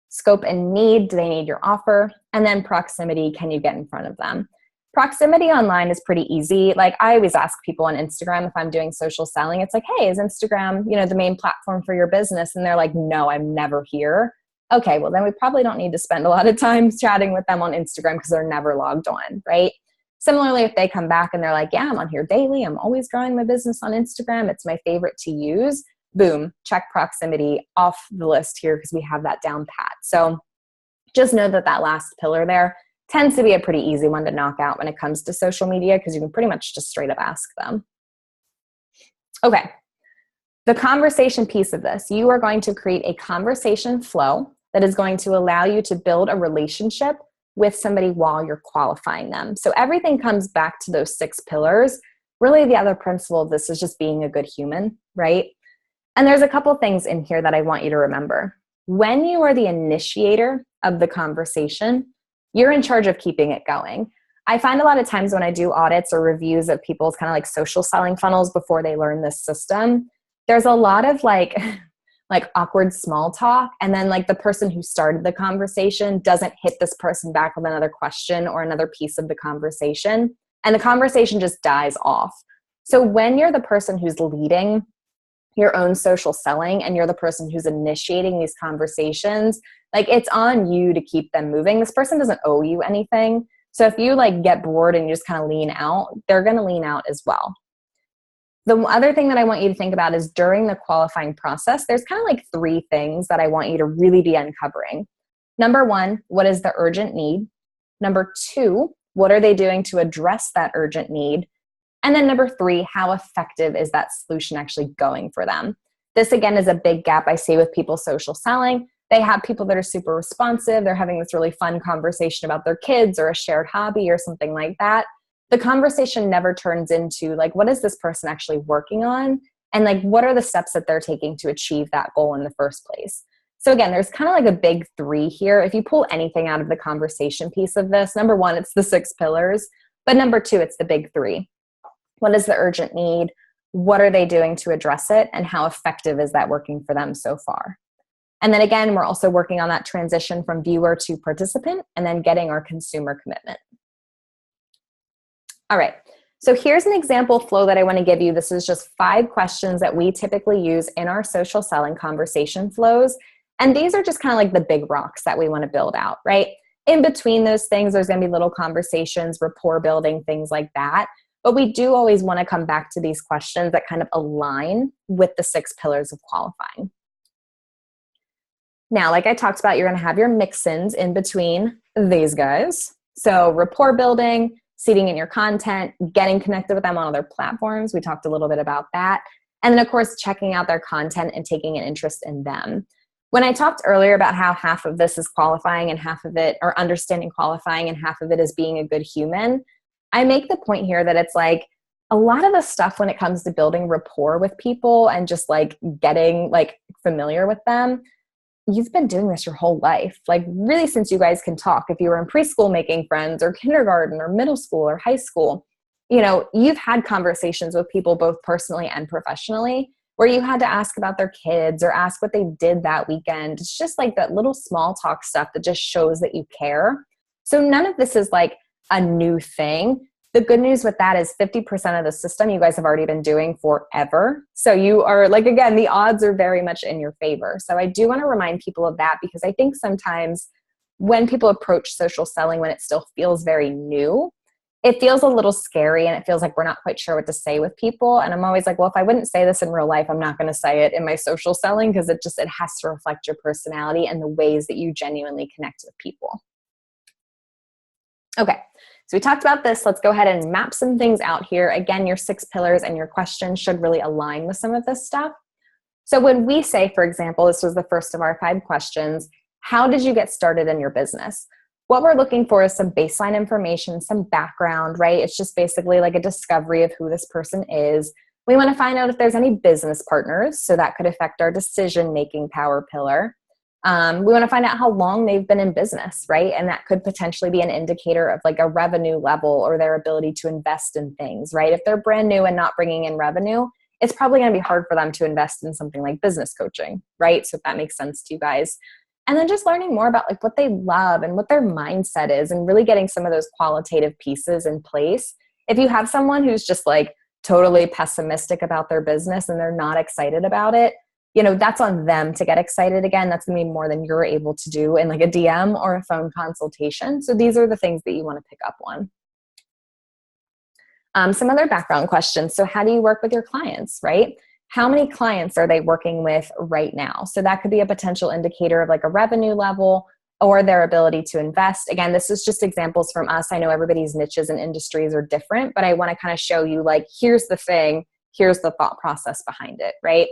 Scope and need. Do they need your offer? And then proximity. Can you get in front of them? Proximity online is pretty easy. Like I always ask people on Instagram if I'm doing social selling, it's like, hey, is Instagram, you know, the main platform for your business? And they're like, no, I'm never here. Okay, well then we probably don't need to spend a lot of time chatting with them on Instagram because they're never logged on, right? Similarly, if they come back and they're like, yeah, I'm on here daily. I'm always growing my business on Instagram. It's my favorite to use. Boom, check proximity off the list here because we have that down pat. So just know that that last pillar there tends to be a pretty easy one to knock out when it comes to social media because you can pretty much just straight up ask them. Okay, the conversation piece of this, you are going to create a conversation flow that is going to allow you to build a relationship with somebody while you're qualifying them. So everything comes back to those 6 pillars. Really, the other principle of this is just being a good human, right? And there's a couple things in here that I want you to remember. When you are the initiator of the conversation, you're in charge of keeping it going. I find a lot of times when I do audits or reviews of people's kind of like social selling funnels before they learn this system, there's a lot of like awkward small talk. And then like the person who started the conversation doesn't hit this person back with another question or another piece of the conversation. And the conversation just dies off. So when you're the person who's leading your own social selling and you're the person who's initiating these conversations, like it's on you to keep them moving. This person doesn't owe you anything. So if you like get bored and you just kind of lean out, they're going to lean out as well. The other thing that I want you to think about is during the qualifying process, there's kind of like 3 things that I want you to really be uncovering. Number 1, what is the urgent need? Number 2, what are they doing to address that urgent need? And then number 3, how effective is that solution actually going for them? This again is a big gap I see with people social selling. They have people that are super responsive. They're having this really fun conversation about their kids or a shared hobby or something like that. The conversation never turns into like, what is this person actually working on? And like, what are the steps that they're taking to achieve that goal in the first place? So again, there's kind of like a big 3 here. If you pull anything out of the conversation piece of this, number 1, it's the 6 pillars. But number 2, it's the big 3. What is the urgent need? What are they doing to address it? And how effective is that working for them so far? And then again, we're also working on that transition from viewer to participant and then getting our consumer commitment. All right, so here's an example flow that I want to give you. This is just 5 questions that we typically use in our social selling conversation flows. And these are just kind of like the big rocks that we want to build out, right? In between those things, there's going to be little conversations, rapport building, things like that. But we do always want to come back to these questions that kind of align with the 6 pillars of qualifying. Now, like I talked about, you're going to have your mix-ins in between these guys. So rapport building, seeding in your content, getting connected with them on other platforms. We talked a little bit about that. And then, of course, checking out their content and taking an interest in them. When I talked earlier about how half of this is qualifying and half of it, or understanding qualifying and half of it is being a good human, I make the point here that it's like a lot of the stuff when it comes to building rapport with people and just like getting like familiar with them, you've been doing this your whole life, like really since you guys can talk. If you were in preschool making friends, or kindergarten or middle school or high school, you've had conversations with people both personally and professionally where you had to ask about their kids or ask what they did that weekend. It's just like that little small talk stuff that just shows that you care. So none of this is like a new thing. The good news with that is 50% of the system you guys have already been doing forever. So you are like, again, the odds are very much in your favor. So I do want to remind people of that, because I think sometimes when people approach social selling, when it still feels very new, it feels a little scary and it feels like we're not quite sure what to say with people. And I'm always like, well, if I wouldn't say this in real life, I'm not going to say it in my social selling, because it has to reflect your personality and the ways that you genuinely connect with people. Okay. So we talked about this. Let's go ahead and map some things out here. Again, your 6 pillars and your questions should really align with some of this stuff. So when we say, for example, this was the first of our 5 questions, how did you get started in your business? What we're looking for is some baseline information, some background, right? It's just basically like a discovery of who this person is. We want to find out if there's any business partners, so that could affect our decision-making power pillar. We want to find out how long they've been in business, right? And that could potentially be an indicator of like a revenue level or their ability to invest in things, right? If they're brand new and not bringing in revenue, it's probably going to be hard for them to invest in something like business coaching, right? So if that makes sense to you guys. And then just learning more about like what they love and what their mindset is, and really getting some of those qualitative pieces in place. If you have someone who's just like totally pessimistic about their business and they're not excited about it, that's on them to get excited again. That's going to be more than you're able to do in like a DM or a phone consultation. So these are the things that you want to pick up on. Some other background questions. So how do you work with your clients, right? How many clients are they working with right now? So that could be a potential indicator of like a revenue level or their ability to invest. Again, this is just examples from us. I know everybody's niches and industries are different, but I want to kind of show you like, here's the thing, here's the thought process behind it, right?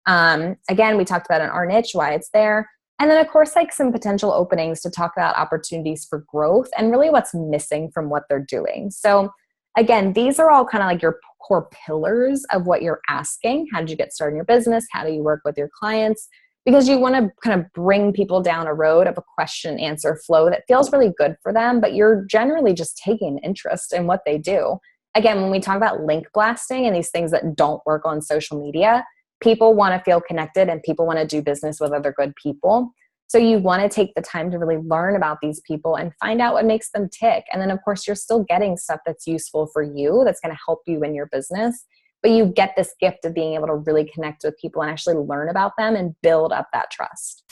Again, we talked about in our niche, why it's there. And then of course, like some potential openings to talk about opportunities for growth and really what's missing from what they're doing. So again, these are all kind of like your core pillars of what you're asking. How did you get started in your business? How do you work with your clients? Because you want to kind of bring people down a road of a question and answer flow that feels really good for them, but you're generally just taking interest in what they do. Again, when we talk about link blasting and these things that don't work on social media, people want to feel connected and people want to do business with other good people. So you want to take the time to really learn about these people and find out what makes them tick. And then of course, you're still getting stuff that's useful for you, that's going to help you in your business. But you get this gift of being able to really connect with people and actually learn about them and build up that trust.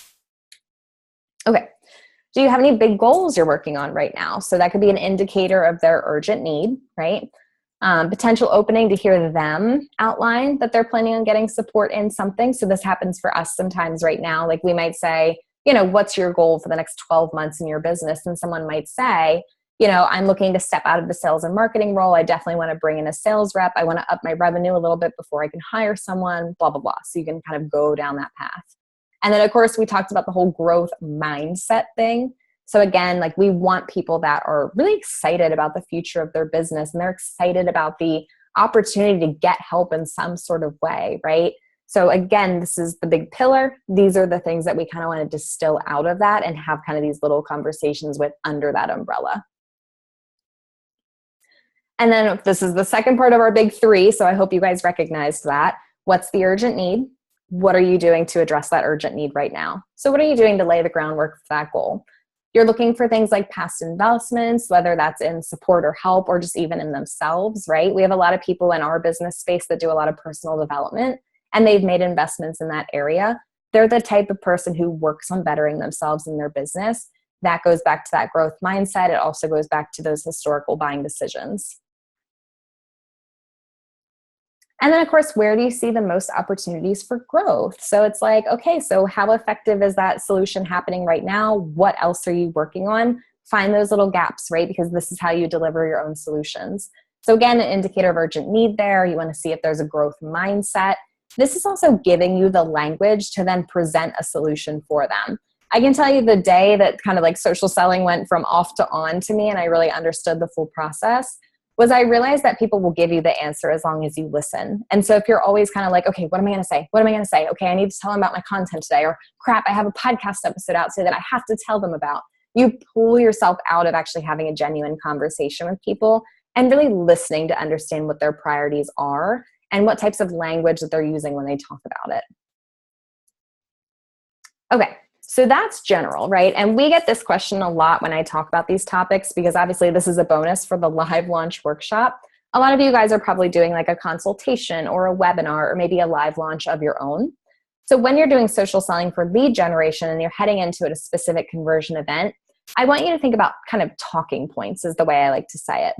Okay. Do you have any big goals you're working on right now? So that could be an indicator of their urgent need, right? Potential opening to hear them outline that they're planning on getting support in something. So this happens for us sometimes right now. Like we might say, what's your goal for the next 12 months in your business? And someone might say, I'm looking to step out of the sales and marketing role. I definitely want to bring in a sales rep. I want to up my revenue a little bit before I can hire someone, blah, blah, blah. So you can kind of go down that path. And then of course, we talked about the whole growth mindset thing. So again, like we want people that are really excited about the future of their business and they're excited about the opportunity to get help in some sort of way, right? So again, this is the big pillar. These are the things that we kind of want to distill out of that and have kind of these little conversations with under that umbrella. And then this is the second part of our big 3. So I hope you guys recognized that. What's the urgent need? What are you doing to address that urgent need right now? So what are you doing to lay the groundwork for that goal? You're looking for things like past investments, whether that's in support or help or just even in themselves, right? We have a lot of people in our business space that do a lot of personal development and they've made investments in that area. They're the type of person who works on bettering themselves in their business. That goes back to that growth mindset. It also goes back to those historical buying decisions. And then of course, where do you see the most opportunities for growth? So it's like, okay, so how effective is that solution happening right now? What else are you working on? Find those little gaps, right? Because this is how you deliver your own solutions. So again, an indicator of urgent need there. You want to see if there's a growth mindset. This is also giving you the language to then present a solution for them. I can tell you the day that kind of like social selling went from off to on to me and I really understood the full process was I realized that people will give you the answer as long as you listen. And so if you're always kind of like, okay, what am I going to say? What am I going to say? Okay, I need to tell them about my content today, or crap, I have a podcast episode out today that I have to tell them about. You pull yourself out of actually having a genuine conversation with people and really listening to understand what their priorities are and what types of language that they're using when they talk about it. Okay, so that's general, right? And we get this question a lot when I talk about these topics, because obviously this is a bonus for the live launch workshop. A lot of you guys are probably doing like a consultation or a webinar or maybe a live launch of your own. So when you're doing social selling for lead generation and you're heading into a specific conversion event, I want you to think about kind of talking points is the way I like to say it.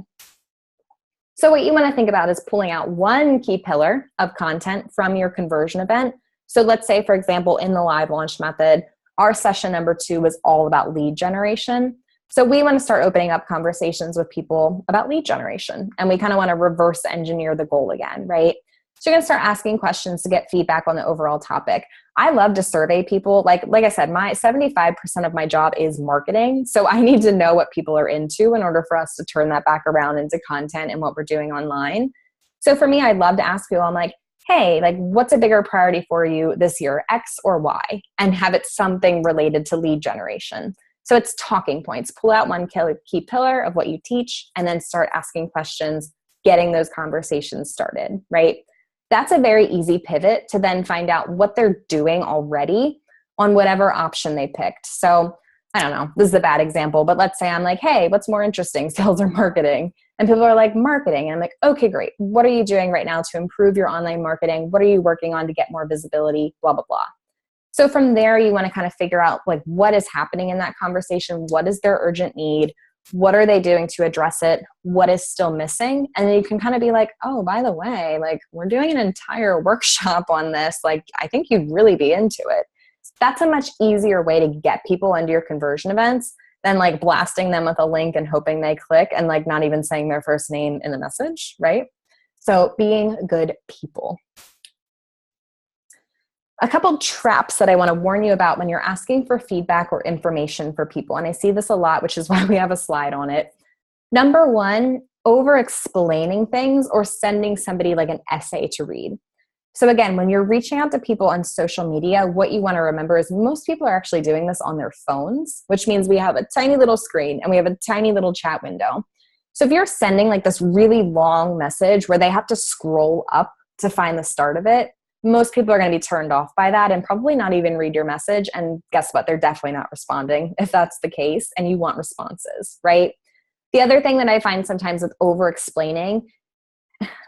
So what you want to think about is pulling out one key pillar of content from your conversion event. So let's say, for example, in the live launch method, our session number 2 was all about lead generation. So we want to start opening up conversations with people about lead generation. And we kind of want to reverse engineer the goal again, right? So you're going to start asking questions to get feedback on the overall topic. I love to survey people. Like I said, my 75% of my job is marketing. So I need to know what people are into in order for us to turn that back around into content and what we're doing online. So for me, I'd love to ask people, I'm like, hey, like what's a bigger priority for you this year, X or Y? And have it something related to lead generation. So it's talking points. Pull out one key pillar of what you teach and then start asking questions, getting those conversations started, right? That's a very easy pivot to then find out what they're doing already on whatever option they picked. So I don't know, this is a bad example, but let's say I'm like, hey, what's more interesting, sales or marketing? And people are like, marketing. And I'm like, okay, great. What are you doing right now to improve your online marketing? What are you working on to get more visibility? Blah, blah, blah. So from there, you want to kind of figure out like what is happening in that conversation. What is their urgent need? What are they doing to address it? What is still missing? And then you can kind of be like, oh, by the way, like we're doing an entire workshop on this. Like, I think you'd really be into it. That's a much easier way to get people into your conversion events than like blasting them with a link and hoping they click and like not even saying their first name in the message, right? So being good people. A couple traps that I want to warn you about when you're asking for feedback or information for people. And I see this a lot, which is why we have a slide on it. Number one, over-explaining things or sending somebody like an essay to read. So again, when you're reaching out to people on social media, what you want to remember is most people are actually doing this on their phones, which means we have a tiny little screen and we have a tiny little chat window. So if you're sending like this really long message where they have to scroll up to find the start of it, most people are going to be turned off by that and probably not even read your message. And guess what? They're definitely not responding if that's the case and you want responses, right? The other thing that I find sometimes with over-explaining,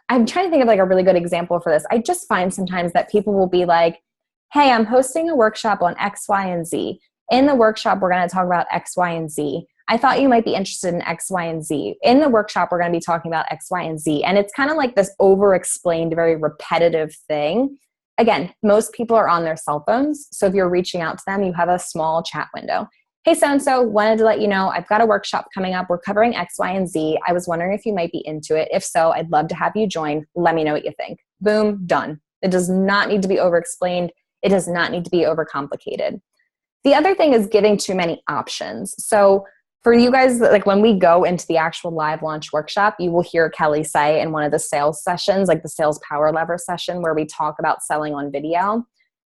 I'm trying to think of like a really good example for this. I just find sometimes that people will be like, hey, I'm hosting a workshop on X, Y, and Z. In the workshop, we're going to talk about X, Y, and Z. I thought you might be interested in X, Y, and Z. In the workshop, we're going to be talking about X, Y, and Z. And it's kind of like this over-explained, very repetitive thing. Again, most people are on their cell phones. So if you're reaching out to them, you have a small chat window. Hey, so-and-so, wanted to let you know, I've got a workshop coming up. We're covering X, Y, and Z. I was wondering if you might be into it. If so, I'd love to have you join. Let me know what you think. Boom, done. It does not need to be over-explained. It does not need to be overcomplicated. The other thing is giving too many options. So for you guys, like when we go into the actual live launch workshop, you will hear Kelly say in one of the sales sessions, like the sales power lever session where we talk about selling on video,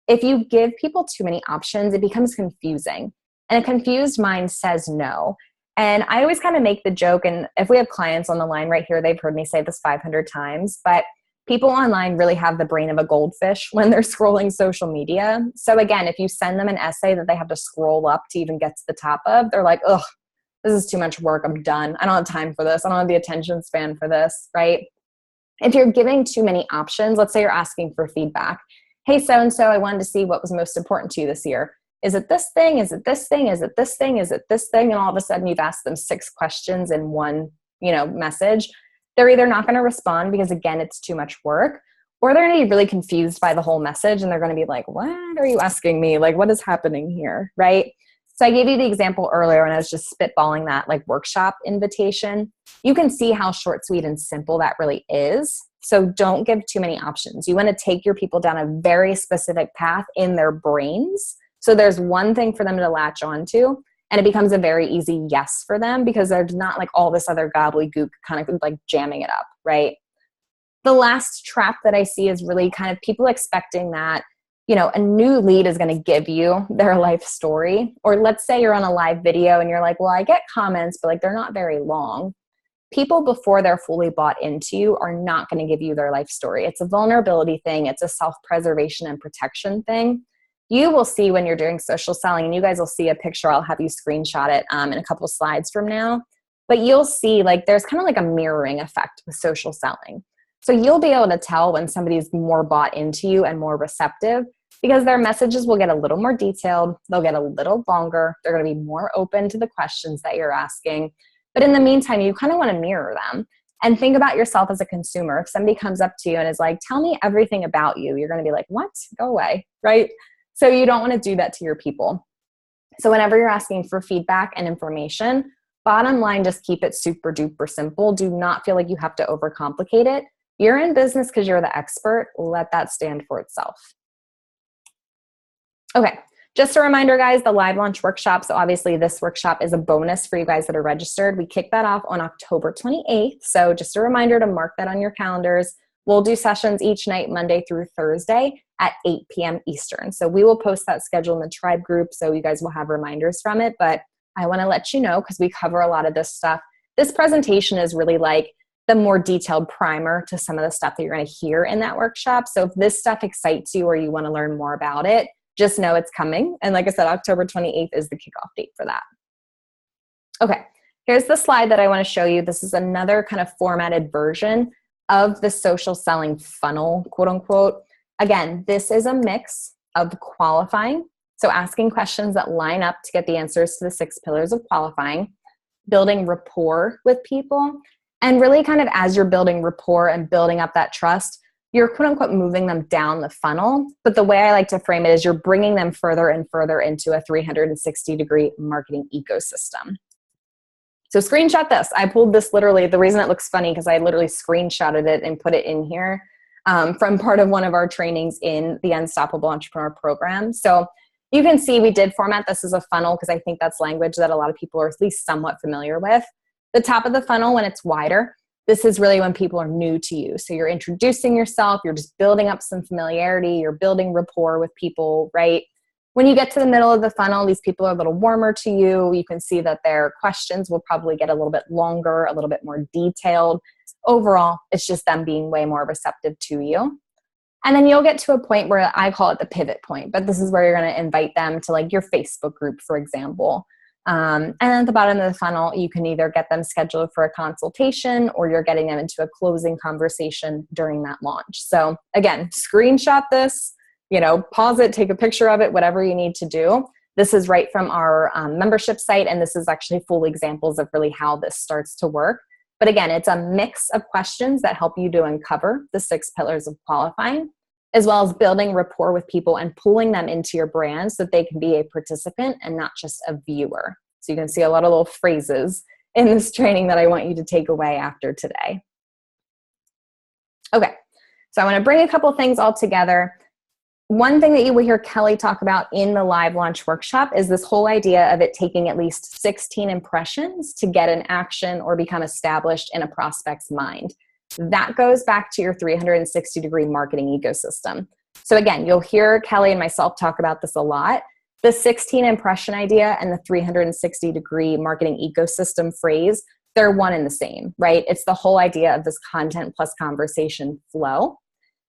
if you give people too many options, it becomes confusing. And a confused mind says no. And I always kind of make the joke, and if we have clients on the line right here, they've heard me say this 500 times, but people online really have the brain of a goldfish when they're scrolling social media. So again, if you send them an essay that they have to scroll up to even get to the top of, they're like, ugh, this is too much work. I'm done. I don't have time for this. I don't have the attention span for this, right? If you're giving too many options, let's say you're asking for feedback. Hey, so-and-so, I wanted to see what was most important to you this year. Is it this thing? Is it this thing? Is it this thing? Is it this thing? And all of a sudden you've asked them 6 questions in one, message. They're either not going to respond because again, it's too much work, or they're going to be really confused by the whole message and they're going to be like, what are you asking me? Like, what is happening here? Right? So I gave you the example earlier when I was just spitballing that like workshop invitation. You can see how short, sweet, and simple that really is. So don't give too many options. You want to take your people down a very specific path in their brains. So there's one thing for them to latch onto. And it becomes a very easy yes for them because there's not like all this other gobbledygook kind of like jamming it up, right? The last trap that I see is really kind of people expecting that, you know, a new lead is going to give you their life story. Or let's say you're on a live video and you're like, well, I get comments, but like they're not very long. People before they're fully bought into you are not going to give you their life story. It's a vulnerability thing. It's a self-preservation and protection thing. You will see when you're doing social selling, and you guys will see a picture. I'll have you screenshot it in a couple of slides from now. But you'll see like there's kind of like a mirroring effect with social selling. So you'll be able to tell when somebody's more bought into you and more receptive because their messages will get a little more detailed. They'll get a little longer. They're going to be more open to the questions that you're asking. But in the meantime, you kind of want to mirror them and think about yourself as a consumer. If somebody comes up to you and is like, tell me everything about you, you're going to be like, what? Go away, right? So you don't want to do that to your people. So whenever you're asking for feedback and information, bottom line, just keep it super duper simple. Do not feel like you have to overcomplicate it. You're in business because you're the expert. Let that stand for itself. Okay, just a reminder, guys, the live launch workshop. So obviously this workshop is a bonus for you guys that are registered. We kick that off on October 28th. So just a reminder to mark that on your calendars. We'll do sessions each night, Monday through Thursday at 8 p.m. Eastern. So we will post that schedule in the tribe group so you guys will have reminders from it. But I want to let you know because we cover a lot of this stuff. This presentation is really like the more detailed primer to some of the stuff that you're going to hear in that workshop. So if this stuff excites you or you want to learn more about it, just know it's coming. And like I said, October 28th is the kickoff date for that. Okay, here's the slide that I want to show you. This is another kind of formatted version of the social selling funnel, quote unquote. Again, this is a mix of qualifying, so asking questions that line up to get the answers to the 6 pillars of qualifying, building rapport with people, and really kind of as you're building rapport and building up that trust, you're quote unquote moving them down the funnel. But the way I like to frame it is you're bringing them further and further into a 360-degree marketing ecosystem. So screenshot this. I pulled this literally, the reason it looks funny because I literally screenshotted it and put it in here from part of one of our trainings in the Unstoppable Entrepreneur program. So you can see we did format this as a funnel because I think that's language that a lot of people are at least somewhat familiar with. The top of the funnel, when it's wider, this is really when people are new to you. So you're introducing yourself, you're just building up some familiarity, you're building rapport with people, right? When you get to the middle of the funnel, these people are a little warmer to you. You can see that their questions will probably get a little bit longer, a little bit more detailed. Overall, it's just them being way more receptive to you. And then you'll get to a point where I call it the pivot point, but this is where you're going to invite them to like your Facebook group, for example. And then at the bottom of the funnel, you can either get them scheduled for a consultation or you're getting them into a closing conversation during that launch. So again, screenshot this, pause it, take a picture of it, whatever you need to do. This is right from our membership site, and this is actually full examples of really how this starts to work. But again, it's a mix of questions that help you to uncover the 6 pillars of qualifying, as well as building rapport with people and pulling them into your brand so that they can be a participant and not just a viewer. So you can see a lot of little phrases in this training that I want you to take away after today. Okay, so I want to bring a couple things all together. One thing that you will hear Kelly talk about in the live launch workshop is this whole idea of it taking at least 16 impressions to get an action or become established in a prospect's mind. That goes back to your 360-degree marketing ecosystem. So again, you'll hear Kelly and myself talk about this a lot. The 16 impression idea and the 360-degree marketing ecosystem phrase, they're one and the same, right? It's the whole idea of this content plus conversation flow.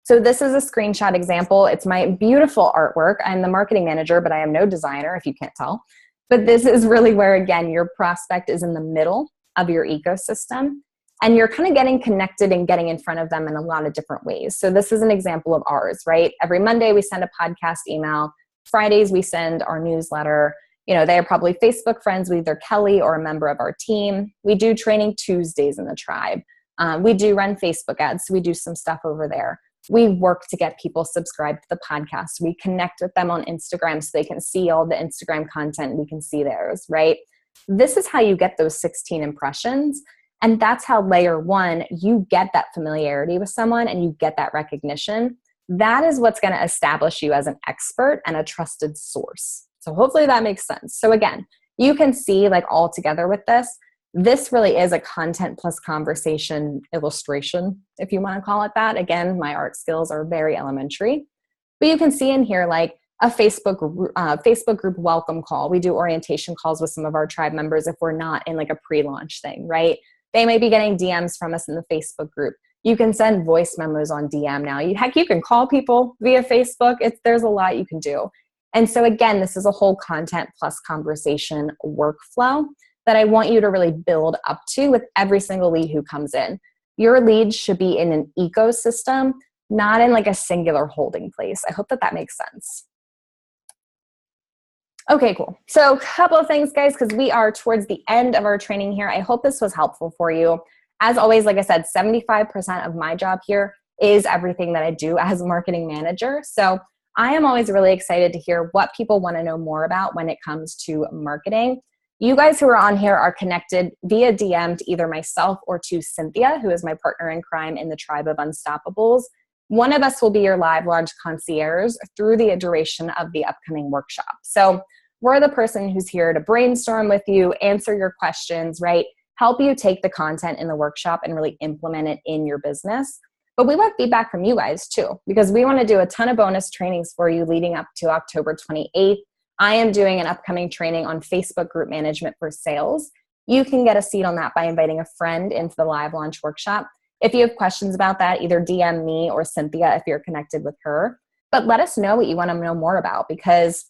So this is a screenshot example. It's my beautiful artwork. I'm the marketing manager, but I am no designer, if you can't tell. But this is really where, again, your prospect is in the middle of your ecosystem. And you're kind of getting connected and getting in front of them in a lot of different ways. So this is an example of ours, right? Every Monday we send a podcast email. Fridays we send our newsletter. They are probably Facebook friends with either Kelly or a member of our team. We do training Tuesdays in the tribe. We do run Facebook ads, so we do some stuff over there. We work to get people subscribed to the podcast. We connect with them on Instagram so they can see all the Instagram content. We can see theirs, right? This is how you get those 16 impressions. And that's how layer 1, you get that familiarity with someone and you get that recognition. That is what's going to establish you as an expert and a trusted source. So hopefully that makes sense. So again, you can see like all together with this really is a content plus conversation illustration, if you want to call it that. Again, my art skills are very elementary. But you can see in here like a Facebook group welcome call. We do orientation calls with some of our tribe members if we're not in like a pre-launch thing, right? They may be getting DMs from us in the Facebook group. You can send voice memos on DM now. Heck, you can call people via Facebook. There's a lot you can do. And so again, this is a whole content plus conversation workflow that I want you to really build up to with every single lead who comes in. Your leads should be in an ecosystem, not in like a singular holding place. I hope that that makes sense. Okay, cool. So a couple of things, guys, because we are towards the end of our training here. I hope this was helpful for you. As always, like I said, 75% of my job here is everything that I do as a marketing manager. So I am always really excited to hear what people want to know more about when it comes to marketing. You guys who are on here are connected via DM to either myself or to Cynthia, who is my partner in crime in the Tribe of Unstoppables. One of us will be your live launch concierge through the duration of the upcoming workshop. So we're the person who's here to brainstorm with you, answer your questions, right? Help you take the content in the workshop and really implement it in your business. But we want feedback from you guys too, because we want to do a ton of bonus trainings for you leading up to October 28th. I am doing an upcoming training on Facebook group management for sales. You can get a seat on that by inviting a friend into the live launch workshop. If you have questions about that, either DM me or Cynthia if you're connected with her. But let us know what you want to know more about, because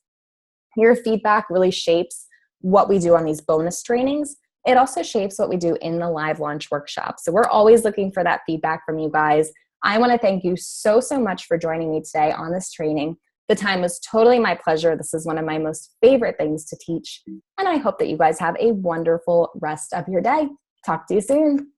your feedback really shapes what we do on these bonus trainings. It also shapes what we do in the live launch workshop. So we're always looking for that feedback from you guys. I want to thank you so much for joining me today on this training. The time was totally my pleasure. This is one of my most favorite things to teach. And I hope that you guys have a wonderful rest of your day. Talk to you soon.